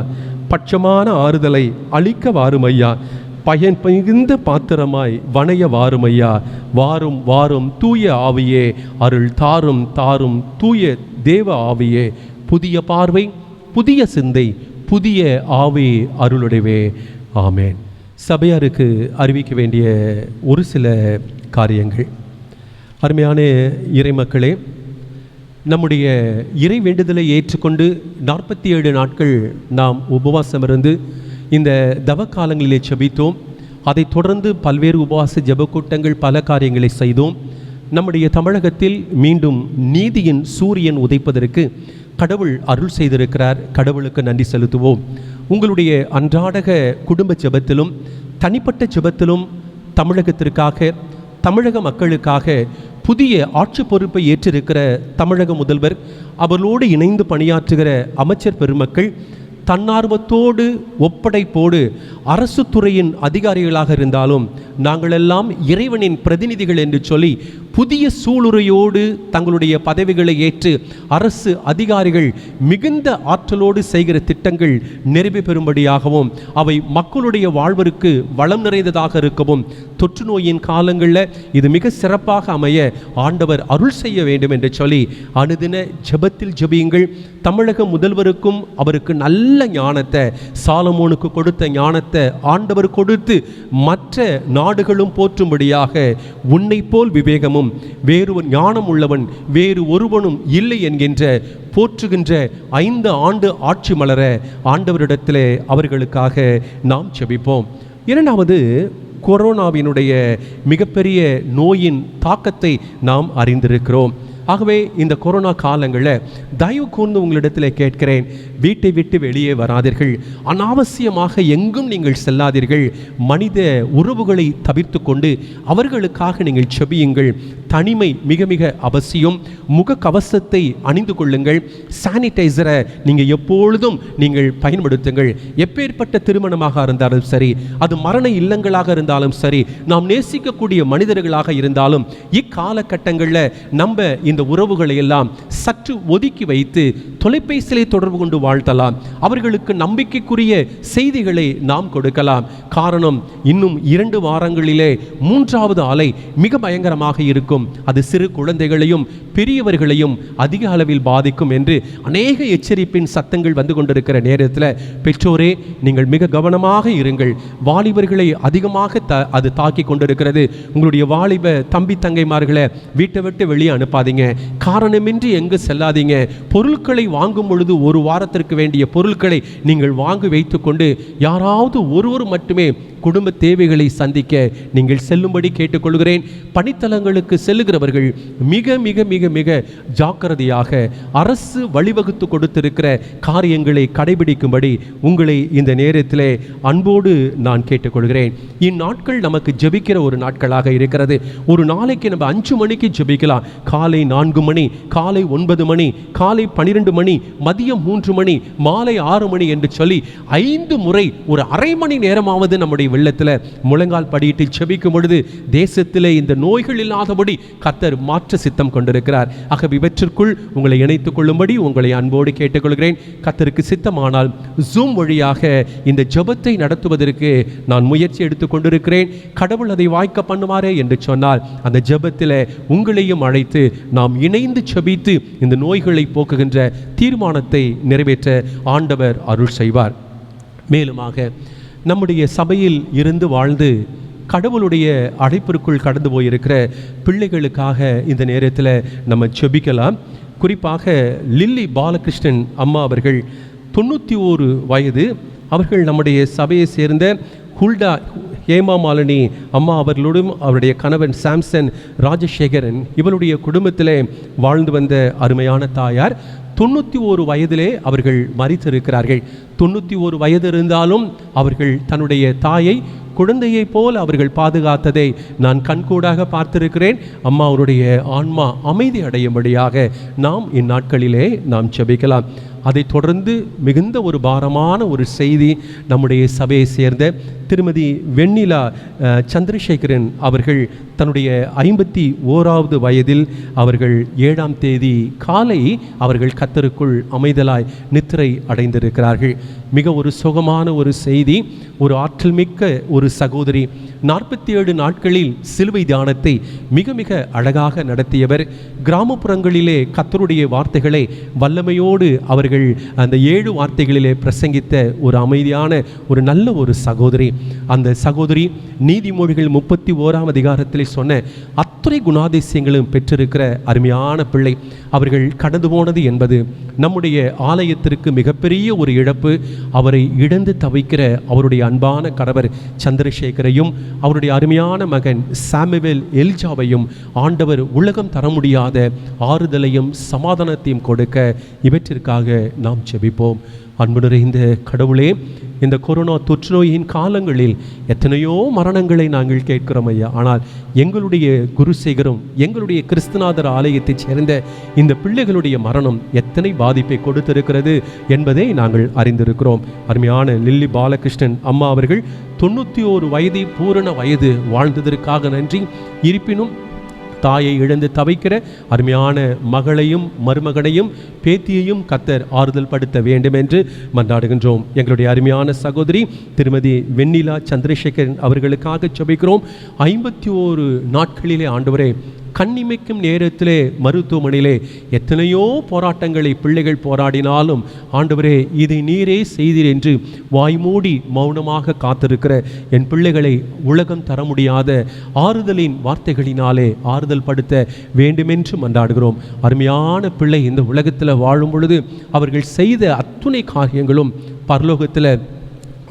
[SPEAKER 1] பட்சமான ஆறுதலை அளிக்க வாருமையா, பயன் மிகுந்த பாத்திரமாய் வணைய வாருமையா. வாரும் வாரும் தூய ஆவியே, அருள் தாரும் தாரும் தூய தேவ ஆவியே. புதிய பார்வை, புதிய சிந்தை, புதிய ஆவி அருளுடையவே. ஆமேன். சபையாருக்கு அறிவிக்க வேண்டிய ஒரு சில காரியங்கள். அருமையான இறைமக்களே, நம்முடைய இறை வேண்டுதலை ஏற்றுக்கொண்டு 47 நாட்கள் நாம் உபவாசம் இருந்து இந்த தவ காலங்களிலே ஜெபித்தோம். அதை தொடர்ந்து பல்வேறு உபவாச ஜெப கூட்டங்கள் பல காரியங்களை செய்தோம். நம்முடைய தமிழகத்தில் மீண்டும் நீதியின் சூரியன் உதைப்பதற்கு கடவுள் அருள் செய்திருக்கிறார். கடவுளுக்கு நன்றி செலுத்துவோம். உங்களுடைய அன்றாடக குடும்ப ஜெபத்திலும் தனிப்பட்ட ஜெபத்திலும் தமிழகத்திற்காக, தமிழக மக்களுக்காக புதிய ஆட்சி பொறுப்பை ஏற்றிருக்கிற தமிழக முதல்வர், அவர்களோடு இணைந்து பணியாற்றுகிற அமைச்சர் பெருமக்கள், தன்னார்வத்தோடு ஒப்படைப்போடு அரசு துறையின் அதிகாரிகளாக இருந்தாலும் நாங்களெல்லாம் இறைவனின் பிரதிநிதிகள் என்று சொல்லி புதிய சூளுரையோடு தங்களுடைய பதவிகளை ஏற்று அரசு அதிகாரிகள் மிகுந்த ஆற்றலோடு செய்கிற திட்டங்கள் நிறைவு பெறும்படியாகவும் அவை மக்களுடைய வாழ்விற்கு வளம் நிறைந்ததாக இருக்கவும் தொற்று நோயின் காலங்களில் இது மிக சிறப்பாக அமைய ஆண்டவர் அருள் செய்ய வேண்டும் என்று சொல்லி அனுதின ஜெபத்தில் ஜெபியுங்கள். தமிழக முதல்வருக்கும் அவருக்கு நல்ல ஞானத்தை, சாலமோனுக்கு கொடுத்த ஞானத்தை ஆண்டவர் கொடுத்து மற்ற நாடுகளும் போற்றும்படியாக உன்னை போல் விவேகமும் வேறு ஞானம் உள்ளவன் வேறு ஒருவனும் இல்லை என்கின்ற போற்றுகின்ற 5 ஆண்டு ஆட்சி மலர ஆண்டவரிடத்திலே அவர்களுக்காக நாம் ஜெபிப்போம். இரண்டாவது, கொரோனாவினுடைய மிகப்பெரிய நோயின் தாக்கத்தை நாம் அறிந்திருக்கிறோம். ஆகவே இந்த கொரோனா காலங்களில் தயவு கூர்ந்து உங்களிடத்தில் கேட்கிறேன், வீட்டை விட்டு வெளியே வராதீர்கள். அனாவசியமாக எங்கும் நீங்கள் செல்லாதீர்கள். மனித உறவுகளை தவிர்த்து கொண்டு அவர்களுக்காக நீங்கள் செபியுங்கள். தனிமை மிக மிக அவசியம். முக கவசத்தை அணிந்து கொள்ளுங்கள். சானிடைசரை நீங்கள் எப்பொழுதும் நீங்கள் பயன்படுத்துங்கள். எப்பேற்பட்ட திருமணமாக இருந்தாலும் சரி, அது மரண இல்லங்களாக இருந்தாலும் சரி, நாம் நேசிக்கக்கூடிய மனிதர்களாக இருந்தாலும் இக்காலகட்டங்களில் நம்ம இந்த உறவுகளை எல்லாம் சற்று ஒதுக்கி வைத்து தொலைபேசியிலே தொடர்பு கொண்டு வாழ்த்தலாம். அவர்களுக்கு நம்பிக்கைக்குரிய செய்திகளை நாம் கொடுக்கலாம். காரணம், இன்னும் 2 வாரங்களிலே 3வது அலை மிக பயங்கரமாக இருக்கும். அது சிறு குழந்தைகளையும் பெரியவர்களையும் அதிக அளவில் பாதிக்கும் என்று அநேக எச்சரிப்பின் சத்தங்கள் வந்து கொண்டிருக்கிற நேரத்தில் பெற்றோரே நீங்கள் மிக கவனமாக இருங்கள். வாலிபர்களை அதிகமாக அது தாக்கி கொண்டிருக்கிறது. உங்களுடைய வாலிப தம்பி தங்கைமார்களை வீட்டை விட்டு வெளியே அனுப்பாதீங்க. காரணமின்றி எங்கு செல்லாதீங்க. பொருட்களை வாங்கும் பொழுது 1 வாரத்திற்கு வேண்டிய பொருட்களை நீங்கள் வாங்கி வைத்து கொண்டு யாராவது ஒருவர் மட்டுமே குடும்ப தேவைகளை சந்திக்க நீங்கள் செல்லும்படி கேட்டுக்கொள்கிறேன். பணித்தலங்களுக்கு செல்லுகிறவர்கள் மிக மிக மிக மிக ஜாக்கிரதையாக அரசு வழிவகுத்து கொடுத்திருக்கிற காரியங்களை கடைபிடிக்கும்படி உங்களை இந்த நேரத்திலே அன்போடு நான் கேட்டுக்கொள்கிறேன். இந்நாட்கள் நமக்கு ஜெபிக்கிற ஒரு நாட்களாக இருக்கிறது. ஒரு நாளைக்கு நம்ம 5 மணிக்கு ஜெபிக்கலாம். காலை 4 மணி, காலை 9 மணி, காலை 12 மணி, மதியம் 3 மணி, மாலை 6 மணி என்று சொல்லி 5 முறை ஒரு அரை மணி நேரமாவது நம்முடைய வெள்ளத்தில் முழங்கால் படியிட்டு செபிக்கும் பொழுது தேசத்திலே இந்த நோய்கள் இல்லாதபடி கர்த்தர் மாற்ற சித்தம் கொண்டிருக்கிறார். ஆக இவற்றிற்குள் உங்களை இணைத்துக் கொள்ளும்படி உங்களை அன்போடு கேட்டுக்கொள்கிறேன். கர்த்தருக்கு சித்தமானால் ஜூம் வழியாக இந்த ஜெபத்தை நடத்துவதற்கு நான் முயற்சி எடுத்துக் கொண்டிருக்கிறேன். கடவுள் அதை வாய்க்க பண்ணுவாரே என்று சொன்னால் அந்த ஜெபத்தில் உங்களையும் அழைத்து நாம் இணைந்து செபித்து இந்த நோய்களை போக்குகின்ற தீர்மானத்தை நிறைவேற்ற ஆண்டவர் அருள் செய்வார். மேலுமாக நம்முடைய சபையில் இருந்து வாழ்ந்து கடவுளுடைய அழைப்பிற்குள் கடந்து போயிருக்கிற பிள்ளைகளுக்காக இந்த நேரத்தில் நம்ம செபிக்கலாம். குறிப்பாக லில்லி பாலகிருஷ்ணன் அம்மா அவர்கள் 91 வயது. அவர்கள் நம்முடைய சபையை சேர்ந்த ஹுல்டா ஹேமாமாலினி அம்மா அவர்களோடும் அவருடைய கணவன் சாம்சன் ராஜசேகரன் இவருடைய குடும்பத்திலே வாழ்ந்து வந்த அருமையான தாயார். 91 வயதிலே அவர்கள் மரித்திருக்கிறார்கள். 91 வயது இருந்தாலும் அவர்கள் தன்னுடைய தாயை குழந்தையை போல் அவர்கள் பாதுகாத்ததை நான் கண்கூடாக பார்த்திருக்கிறேன். அம்மா அவருடைய ஆன்மா அமைதி அடையும்படியாக நாம் இந்நாட்களிலே நாம் செபிக்கலாம். அதை தொடர்ந்து மிகுந்த ஒரு பாரமான ஒரு செய்தி நம்முடைய சபையை சேர்ந்த திருமதி வெண்ணிலா சந்திரசேகரன் அவர்கள் தன்னுடைய 51வது வயதில் அவர்கள் 7ஆம் தேதி காலை அவர்கள் கர்த்தருக்குள் அமைதலாய் நித்திரை அடைந்திருக்கிறார்கள். மிக ஒரு சுகமான ஒரு செய்தி. ஒரு ஆற்றல் மிக்க ஒரு சகோதரி 47 நாட்களில் சிலுவை தியானத்தை மிக மிக அழகாக நடத்தியவர். கிராமப்புறங்களிலே கர்த்தருடைய வார்த்தைகளை வல்லமையோடு அவர்கள் அந்த 7 வார்த்தைகளிலே பிரசங்கித்த ஒரு அமைதியான ஒரு நல்ல ஒரு சகோதரி. அந்த சகோதரி நீதிமொழிகள் 31ஆம் அதிகாரத்தில் சொன்ன அத்தனை குணாதிசயங்களும் பெற்றிருக்கிற அருமையான பிள்ளை. அவர்கள் கடந்து போனது என்பது நம்முடைய ஆலயத்திற்கு மிகப்பெரிய ஒரு இழப்பு. அவரை இழந்து தவிக்கிற அவருடைய அன்பான கணவர் சந்திரசேகரையும் அவருடைய அருமையான மகன் சாமுவேல் எல்ஜாவையும் ஆண்டவர் உலகம் தர முடியாத ஆறுதலையும் சமாதானத்தையும் கொடுக்க இவற்றிற்காக நாம் ஜெபிப்போம். அன்பு நிறைந்த கடவுளே, இந்த கொரோனா தொற்றுநோயின் காலங்களில் எத்தனையோ மரணங்களை நாங்கள் கேட்கிறோம் ஐயா. ஆனால் எங்களுடைய குருசேகரும் எங்களுடைய கிறிஸ்துநாதர் ஆலயத்தைச் சேர்ந்த இந்த பிள்ளைகளுடைய மரணம் எத்தனை பாதிப்பை கொடுத்திருக்கிறது என்பதை நாங்கள் அறிந்திருக்கிறோம். அருமையான லில்லி பாலகிருஷ்ணன் அம்மா அவர்கள் 91 வயது பூரண வயது வாழ்ந்ததற்காக நன்றி. இருப்பினும் தாயை இழந்து தவிக்கிற அருமையான மகளையும் மருமகனையும் பேத்தியையும் கர்த்தர் ஆறுதல் படுத்த வேண்டும் என்று மன்றாடுகின்றோம். எங்களுடைய அருமையான சகோதரி திருமதி வெண்ணிலா சந்திரசேகரன் அவர்களுக்காக ஜெபிக்கிறோம். 51 நாட்களிலே ஆண்டவரே, கண்ணிமைக்கும் நேரத்திலே மருத்துவமனையிலே எத்தனையோ போராட்டங்களை பிள்ளைகள் போராடினாலும் ஆண்டவரே இதை நீரே செய்தீர் என்று வாய்மூடி மௌனமாக காத்திருக்கிற என் பிள்ளைகளை உலகம் தர முடியாத ஆறுதலின் வார்த்தைகளினாலே ஆறுதல் படுத்த வேண்டுமென்று மன்றாடுகிறோம். அருமையான பிள்ளை இந்த உலகத்தில் வாழும் பொழுது அவர்கள் செய்த அத்துணை காரியங்களும் பரலோகத்தில்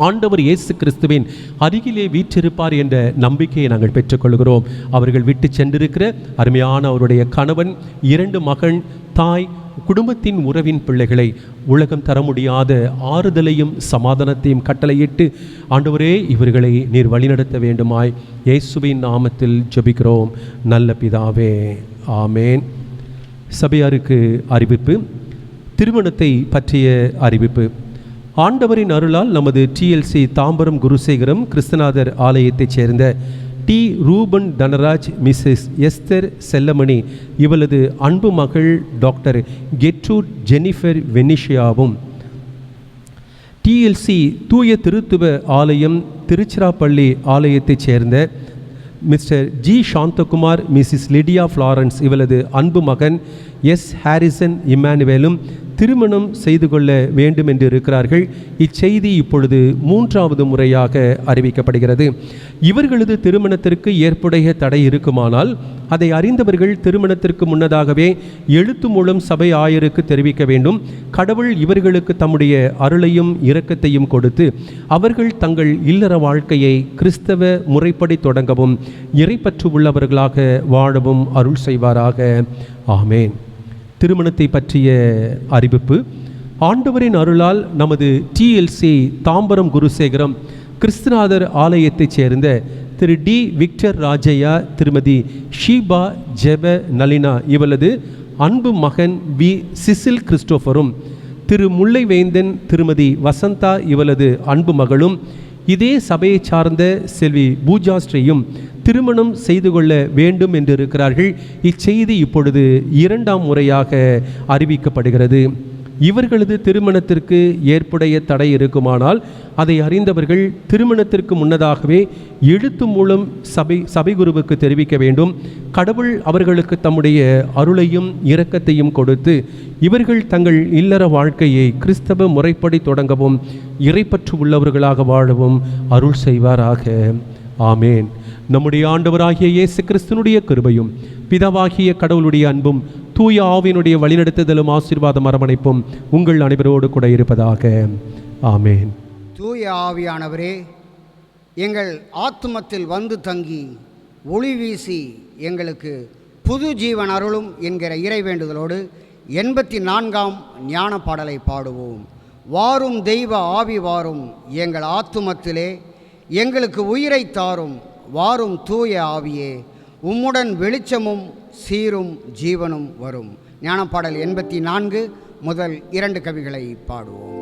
[SPEAKER 1] ஆண்டவர் இயேசு கிறிஸ்துவின் அருகிலே வீற்றிருப்பார் என்ற நம்பிக்கையை நாங்கள் பெற்றுக்கொள்கிறோம். அவர்கள் விட்டு சென்றிருக்கிற அருமையான அவருடைய கணவன், 2 மகன், தாய், குடும்பத்தின் உறவின் பிள்ளைகளை உலகம் தர முடியாத ஆறுதலையும் சமாதானத்தையும் கட்டளையிட்டு ஆண்டவரே இவர்களை நீர் வழிநடத்த வேண்டுமாய் இயேசுவின் நாமத்தில் ஜெபிக்கிறோம் நல்ல பிதாவே, ஆமேன். சபையாருக்கு அறிவிப்பு. திருமணத்தை பற்றிய அறிவிப்பு. ஆண்டவரின் அருளால் நமது TLC தாம்பரம் குருசேகரம் கிறிஸ்துநாதர் ஆலயத்தைச் சேர்ந்த D Reuben Dhanaraj Mrs Esther Chellamani இவளது அன்பு மகள் டாக்டர் கெட்ரூட் ஜெனிஃபர் வெனிஷியாவும் TLC தூய திருத்துவ ஆலயம் திருச்சிராப்பள்ளி ஆலயத்தைச் சேர்ந்த Mr G Santhakumar Mrs Lydia Florence இவளது அன்பு மகன் எஸ் ஹாரிசன் இம்மானுவேலும் திருமணம் செய்து கொள்ள வேண்டும் என்று இருக்கிறார்கள். இச்செய்தி இப்பொழுது 3வது முறையாக அறிவிக்கப்படுகிறது. இவர்களது திருமணத்திற்கு ஏற்புடைய தடை இருக்குமானால் அதை அறிந்தவர்கள் திருமணத்திற்கு முன்னதாகவே எழுத்து மூலம் சபை ஆயருக்கு தெரிவிக்க வேண்டும். கடவுள் இவர்களுக்கு தம்முடைய அருளையும் இரக்கத்தையும் கொடுத்து அவர்கள் தங்கள் இல்லற வாழ்க்கையை கிறிஸ்தவ முறைப்படி தொடங்கவும் இறைப்பற்று உள்ளவர்களாக வாழவும் அருள் செய்வாராக. ஆமேன். திருமணத்தை பற்றிய அறிவிப்பு. ஆண்டவரின் அருளால் நமது TLC தாம்பரம் குருசேகரம் கிறிஸ்துநாதர் ஆலயத்தைச் சேர்ந்த திரு டி விக்டர் ராஜையா, திருமதி ஷீபா ஜெப நளினா இவளது அன்பு மகன் வி சிசில் கிறிஸ்டோஃபரும், திரு முல்லைவேந்தன் திருமதி வசந்தா இவளது அன்பு மகளும் இதே சபையை சார்ந்த செல்வி பூஜாஸ்ரீயும் திருமணம் செய்து கொள்ள வேண்டும் என்று இருக்கிறார்கள். இச்செய்தி இப்பொழுது 2ஆம் முறையாக அறிவிக்கப்படுகிறது. இவர்களது திருமணத்திற்கு ஏற்புடைய தடை இருக்குமானால் அதை அறிந்தவர்கள் திருமணத்திற்கு முன்னதாகவே எழுத்து மூலம் சபை குருவுக்கு தெரிவிக்க வேண்டும். கடவுள் அவர்களுக்கு தம்முடைய அருளையும் இரக்கத்தையும் கொடுத்து இவர்கள் தங்கள் இல்லற வாழ்க்கையை கிறிஸ்தவ முறைப்படி தொடங்கவும் இறைப்பற்று உள்ளவர்களாக வாழவும் அருள் செய்வாராக. ஆமேன். நம்முடைய ஆண்டவராகிய இயேசு கிறிஸ்துனுடைய கிருபையும் பிதாவாகிய கடவுளுடைய அன்பும் தூய ஆவியினுடைய வழிநடத்துதலும் ஆசீர்வாதம் அரவணைப்பும் உங்கள் அனைவரோடு கூட இருப்பதாக. ஆமேன்.
[SPEAKER 2] தூய ஆவியானவரே, எங்கள் ஆத்துமத்தில் வந்து தங்கி ஒளி வீசி எங்களுக்கு புது ஜீவன் அருளும் என்கிற இறைவேண்டுதலோடு 84ஆம் ஞான பாடலை பாடுவோம். வாரும் தெய்வ ஆவி வாரும் எங்கள் ஆத்துமத்திலே, எங்களுக்கு உயிரை தாரும் வாரும் தூய ஆவியே, உம்முடன் வெளிச்சமும் சீரும் ஜீவனும் வரும். ஞானப்பாடல் 84 முதல் 2 கவிகளை பாடுவோம்.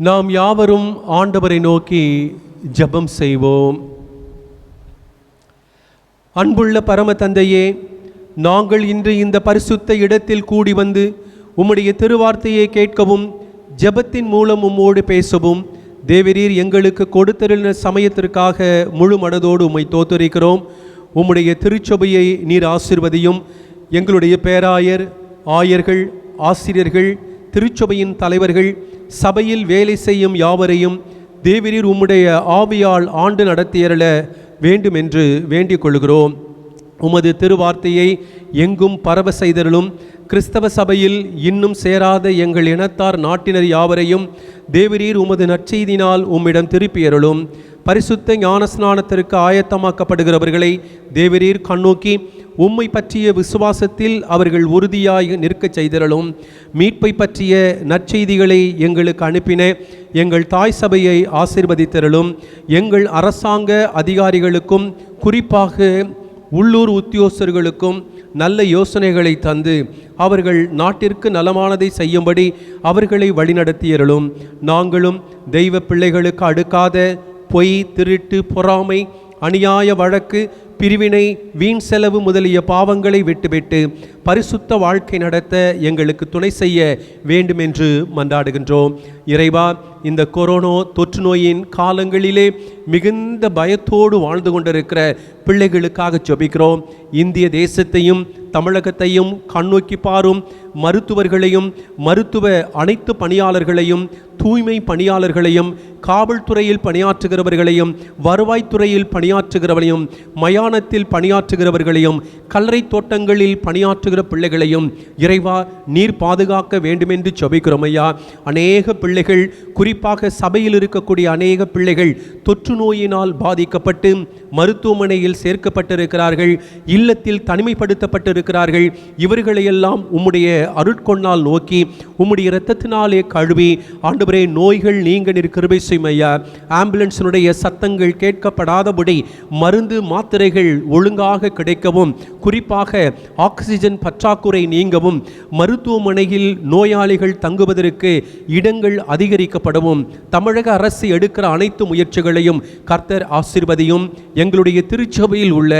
[SPEAKER 1] நாம் யாவரும் ஆண்டவரை நோக்கி ஜெபம் செய்வோம். அன்புள்ள பரம தந்தையே, நாங்கள் இன்று இந்த பரிசுத்த இடத்தில் கூடி வந்து உம்முடைய திருவார்த்தையை கேட்கவும் ஜெபத்தின் மூலம் உம்மோடு பேசவும் தேவரீர் எங்களுக்கு கொடுத்தருளின சமயத்திற்காக முழு மனதோடு உம்மை தோத்தரிக்கிறோம். உம்முடைய திருச்சபையை நீர் ஆசீர்வதியும். எங்களுடைய பேராயர், ஆயர்கள், ஆசிரியர்கள், திருச்சபையின் தலைவர்கள், சபையில் வேலை செய்யும் யாவரையும் தேவரீர் உம்முடைய ஆவியால் ஆண்டு நடத்தியருள வேண்டும் என்று வேண்டிக் கொள்கிறோம். உமது திருவார்த்தையை எங்கும் பரவ செய்தருளும். கிறிஸ்தவ சபையில் இன்னும் சேராத எங்கள் இனத்தார் நாட்டினர் யாவரையும் தேவரீர் உமது நற்செய்தினால் உம்மிடம் திருப்பியருளும். பரிசுத்த ஞானஸ்நானத்திற்கு ஆயத்தமாக்கப்படுகிறவர்களை தேவரீர் கண்ணோக்கி உம்மை பற்றிய விசுவாசத்தில் அவர்கள் உறுதியாய் நிற்கச் செய்தருளும். மீட்பை பற்றிய நற்செய்திகளை எங்களுக்கு அனுப்பின எங்கள் தாய் சபையை ஆசீர்வதித்தருளும். எங்கள் அரசாங்க அதிகாரிகளுக்கும் குறிப்பாக உள்ளூர் உத்தியோகஸ்தர்களுக்கும் நல்ல யோசனைகளை தந்து அவர்கள் நாட்டிற்கு நலமானதை செய்யும்படி அவர்களை வழிநடத்தியருளும். நாங்களும் தெய்வ பிள்ளைகளுக்கு அடுக்காத பொய், திருட்டு, பொறாமை, அநியாய வழக்கு, பிரிவினை, வீண் செலவு முதலிய பாவங்களை விட்டுவிட்டு பரிசுத்த வாழ்க்கை நடத்த எங்களுக்கு துணை செய்ய வேண்டும் என்று மன்றாடுகின்றோம். இறைவா, இந்த கொரோனா தொற்று நோயின் காலங்களிலே மிகுந்த பயத்தோடு வாழ்ந்து கொண்டிருக்கிற பிள்ளைகளுக்காக ஜெபிக்கிறோம். இந்திய தேசத்தையும் தமிழகத்தையும் கண்ணோக்கி பாரும் மருத்துவர்களையும் மருத்துவ அனைத்து பணியாளர்களையும் தூய்மை பணியாளர்களையும், காவல்துறையில் பணியாற்றுகிறவர்களையும், வருவாய்த்துறையில் பணியாற்றுகிறவர்களையும், மயானத்தில் பணியாற்றுகிறவர்களையும், கல்லறை தோட்டங்களில் பணியாற்றுகிற பிள்ளைகளையும் இறைவா நீர் பாதுகாக்க வேண்டுமென்று ஜெபிக்கிறோம் ஐயா. அநேக பிள்ளைகள், குறிப்பாக சபையில் இருக்கக்கூடிய அநேக பிள்ளைகள் தொற்று நோயினால் பாதிக்கப்பட்டு மருத்துவமனையில் சேர்க்கப்பட்டிருக்கிறார்கள், இல்லத்தில் தனிமைப்படுத்தப்பட்டிருக்கிறார்கள். இவர்களையெல்லாம் உம்முடைய அருட்கொண்டால் நோக்கி உம்முடைய இரத்தத்தினாலே கழுவி ஆண்டவரே நோய்கள் நீங்க கிருபை செய்யும் ஐயா. ஆம்புலன்ஸினுடைய சத்தங்கள் கேட்கப்படாதபடி மருந்து மாத்திரைகள் ஒழுங்காக கிடைக்கவும், குறிப்பாக ஆக்சிஜன் பற்றாக்குறை நீங்கவும், மருத்துவமனையில் நோயாளிகள் தங்குவதற்கு இடங்கள் அதிகரிக்கப்படவும் தமிழக அரசு எடுக்கிற அனைத்து முயற்சிகளையும் கர்த்தர் ஆசீர்வதியும். எங்களுடைய திருச்சபையில் உள்ள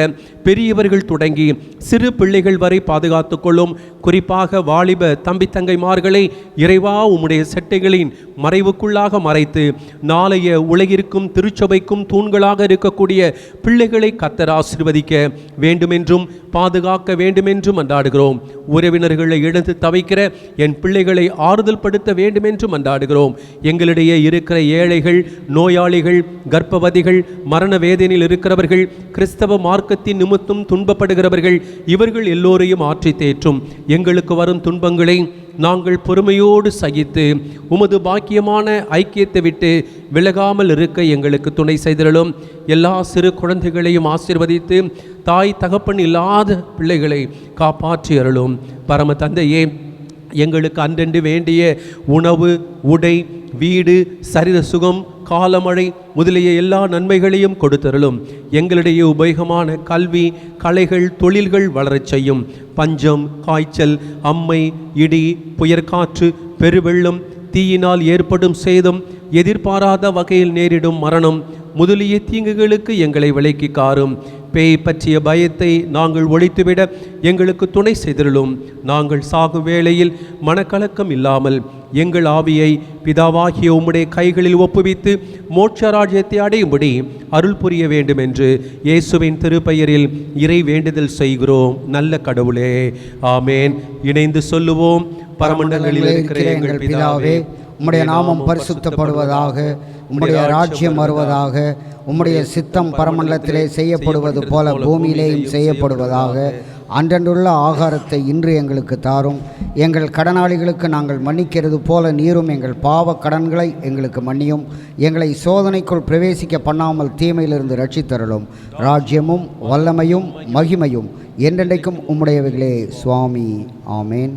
[SPEAKER 1] பெரியவர்கள் தொடங்கி சிறு பிள்ளைகள் வரை பாதுகாத்துக் கொள்ளும். குறிப்பாக வாலிப தம்பி தங்கைமார்களை இறைவா உம்முடைய செட்டைகளின் மறைவுக்குள்ளாக மறைத்து நாளைய உலகிற்கும் திருச்சபைக்கும் தூண்களாக இருக்கக்கூடிய பிள்ளைகளை கர்த்தர் ஆசீர்வதிக்க வேண்டுமென்றும் பாதுகாக்க வேண்டுமென்றும் மன்றாடுகிறோம். உறவினர்களை இழந்து தவிக்கிற என் பிள்ளைகளை ஆறுதல் படுத்த வேண்டுமென்றும் மன்றாடுகிறோம். எங்களிடையே இருக்கிற ஏழைகள், நோயாளிகள், கர்ப்பவதிகள், மரண வேதனையில் இருக்கிறவர்கள், கிறிஸ்தவ மார்க்கத்தின் நிமித்தம் துன்பப்படுகிறவர்கள், இவர்கள் எல்லோரையும் ஆற்றி தேற்றும். எங்களுக்கு வரும் துன்பங்களை நாங்கள் பொறுமையோடு சகித்து உமது பாக்கியமான ஐக்கியத்தை விட்டு விலகாமல் இருக்க எங்களுக்கு துணை செய்திருளும். எல்லா சிறு குழந்தைகளையும் ஆசீர்வதித்து தாய் தகப்பன் இல்லாத பிள்ளைகளை காப்பாற்றி அருளும். பரம தந்தையே, எங்களுக்கு அன்றென்று வேண்டிய உணவு, உடை, வீடு, சரீர சுகம், காலமழை முதலிய எல்லா நன்மைகளையும் கொடுத்தருளும். எங்களுடைய உபயோகமான கல்வி, கலைகள், தொழில்கள் வளரச் செய்யும். பஞ்சம், காய்ச்சல், அம்மை, இடி, புயற்காற்று, பெருவெள்ளம், தீயினால் ஏற்படும் சேதம், எதிர்பாராத வகையில் நேரிடும் மரணம் முதலிய தீங்குகளுக்கு எங்களை விலக்கி காரும். பேய் பற்றிய பயத்தை நாங்கள் ஒழித்துவிட எங்களுக்கு துணை செய்திருளும். நாங்கள் சாகும் வேளையில் மனக்கலக்கம் இல்லாமல் எங்கள் ஆவியை பிதாவாகிய உம்முடைய கைகளில் ஒப்புவித்து மோட்சராஜ்யத்தை அடையும்படி அருள் புரிய வேண்டும் என்று இயேசுவின் திருப்பெயரில் இறை வேண்டுதல் செய்கிறோம். நல்ல கடவுளே, ஆமேன். இணைந்து சொல்லுவோம். பரமண்டங்களில் இருக்கிற எங்கள் பிதாவே,
[SPEAKER 2] உம்முடைய நாமம் பரிசுத்தப்படுவதாக, உம்முடைய ராஜ்யம் வருவதாக, உம்முடைய சித்தம் பரமண்டலத்திலே செய்யப்படுவது போல பூமியிலேயும் செய்யப்படுவதாக. அன்றன்றுள்ள ஆகாரத்தை இன்று எங்களுக்கு தாரும். எங்கள் கடனாளிகளுக்கு நாங்கள் மன்னிக்கிறது போல நீரும் எங்கள் பாவ கடன்களை எங்களுக்கு மன்னியும். எங்களை சோதனைக்குள் பிரவேசிக்க பண்ணாமல் தீமையிலிருந்து ரட்சித்தருளும். ராஜ்யமும் வல்லமையும் மகிமையும் என்றென்றைக்கும் உம்முடையவைகளே சுவாமி. ஆமேன்.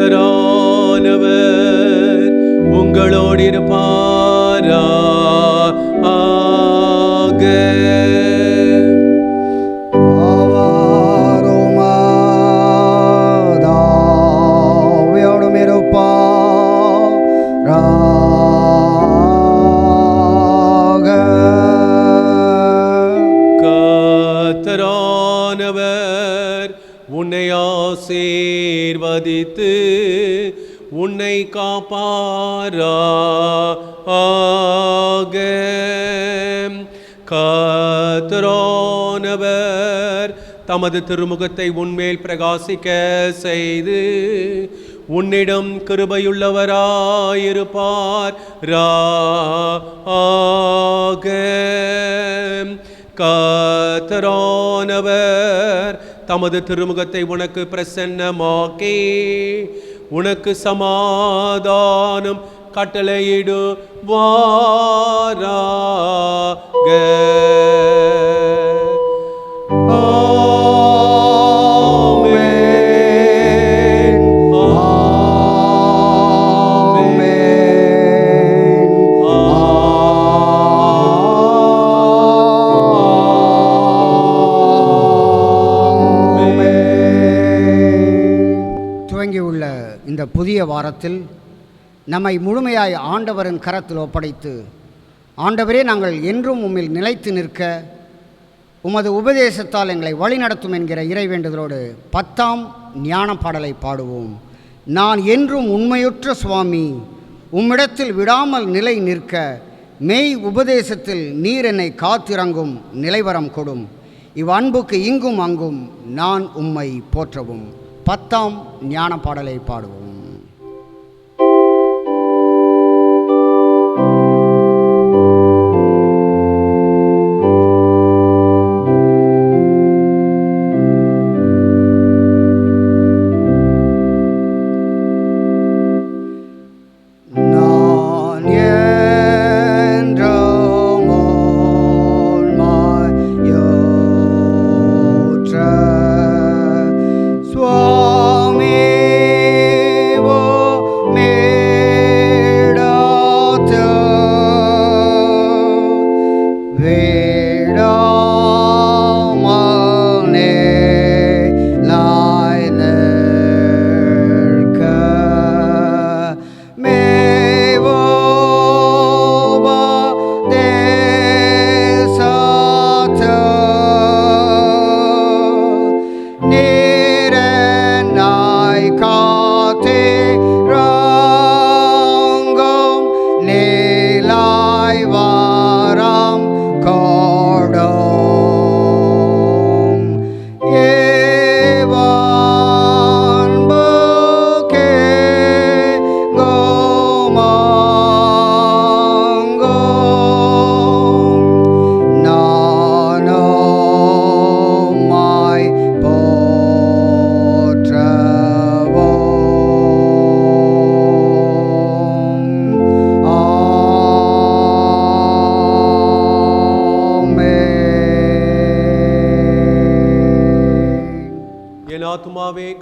[SPEAKER 1] கர்த்தரானவர் உங்களோடு இருப்பாராக.
[SPEAKER 2] ஆவாரோமாதாவியோடும் இருப்பாராக.
[SPEAKER 1] கர்த்தரானவர் உன்னை ஆசீர்வதித்து உன்னை காப்பாராக. கர்த்தரானவர் தமது திருமுகத்தை உன்மேல் பிரகாசிக்க செய்து உன்னிடம் கிருபையுள்ளவராயிருப்பார். கர்த்தரானவர் தமது திருமுகத்தை உனக்கு பிரசன்னமாக்கி உனக்கு சமாதானம் கட்டளையிடுவாராக.
[SPEAKER 2] இந்த புதிய வாரத்தில் நம்மை முழுமையாய் ஆண்டவரின் கரத்தில் ஒப்படைத்து, ஆண்டவரே நாங்கள் என்றும் உம்மில் நிலைத்து நிற்க உமது உபதேசத்தால் எங்களை வழிநடத்தும் என்கிற இறைவேண்டுதலோடு 10ஆம் ஞான பாடலை பாடுவோம். நான் என்றும் உண்மையுற்ற சுவாமி, உம்மிடத்தில் விடாமல் நிலை நிற்க மெய் உபதேசத்தில் நீர் என்னை காத்திறங்கும் நிலைவரம் கொடும். இவ்வன்புக்கு இங்கும் அங்கும் நான் உம்மை போற்றவும். 10ஆம் ஞான பாடலை பாடுவோம்.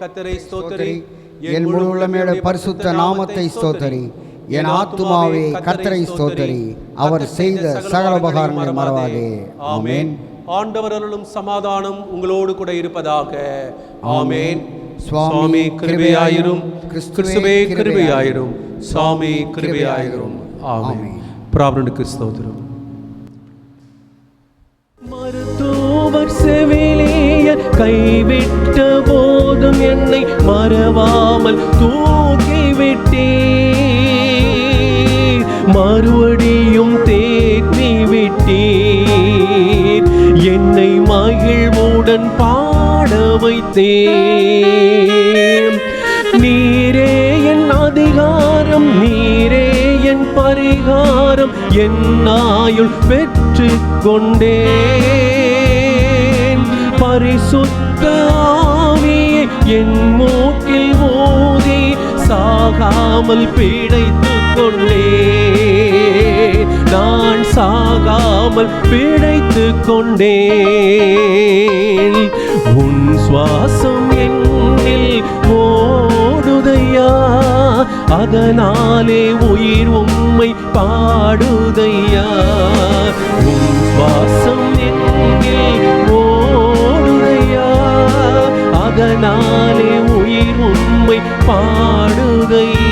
[SPEAKER 1] கர்த்தரை ஸ்தோத்திரி.
[SPEAKER 2] என் முழு உள்ளமையுடைய பரிசுத்த நாமத்தை ஸ்தோத்திரி. என் ஆத்துமாவே கர்த்தரை ஸ்தோத்திரி. அவர் செய்த சகல உபகாரங்களை மறவாதே. ஆமென்.
[SPEAKER 1] ஆண்டவர் அருளும் சமாதானம் உங்களோடு கூட இருப்பதாக. ஆமென். சுவாமி கிருபையாயிரும். கிறிஸ்துவே கிருபையாயிரும். சுவாமி கிருபையாயிரும். ஆமென். பிராபனுக்கு ஸ்தோத்திரம்.
[SPEAKER 4] மருத்துவர் செவிலிய கைவிட்ட போதும் என்னை மறவாமல் தூக்கிவிட்டீர். மறுபடியும் தேற்றி விட்டீர். என்னை மகிழ்வுடன் பாட வைத்தேன். நீரே என் அதிகாரம், நீரே என் பரிகாரம். என் ஆயுள் பெற்று கொண்டேன். பரிசுத்த ஆவியை என் மூக்கில் ஊதி சாகாமல் பிழைத்துக் கொண்டேன். நான் சாகாமல் பிழைத்துக் கொண்டேன். உன் சுவாசம் என்னில் ஓடுதையா, அதனாலே உயிர் உம்மை பாடுதையா. உன் சுவாசம் என்னில் ஓடுதையா, அதனாலே உயிர் உம்மை பாடுதையா.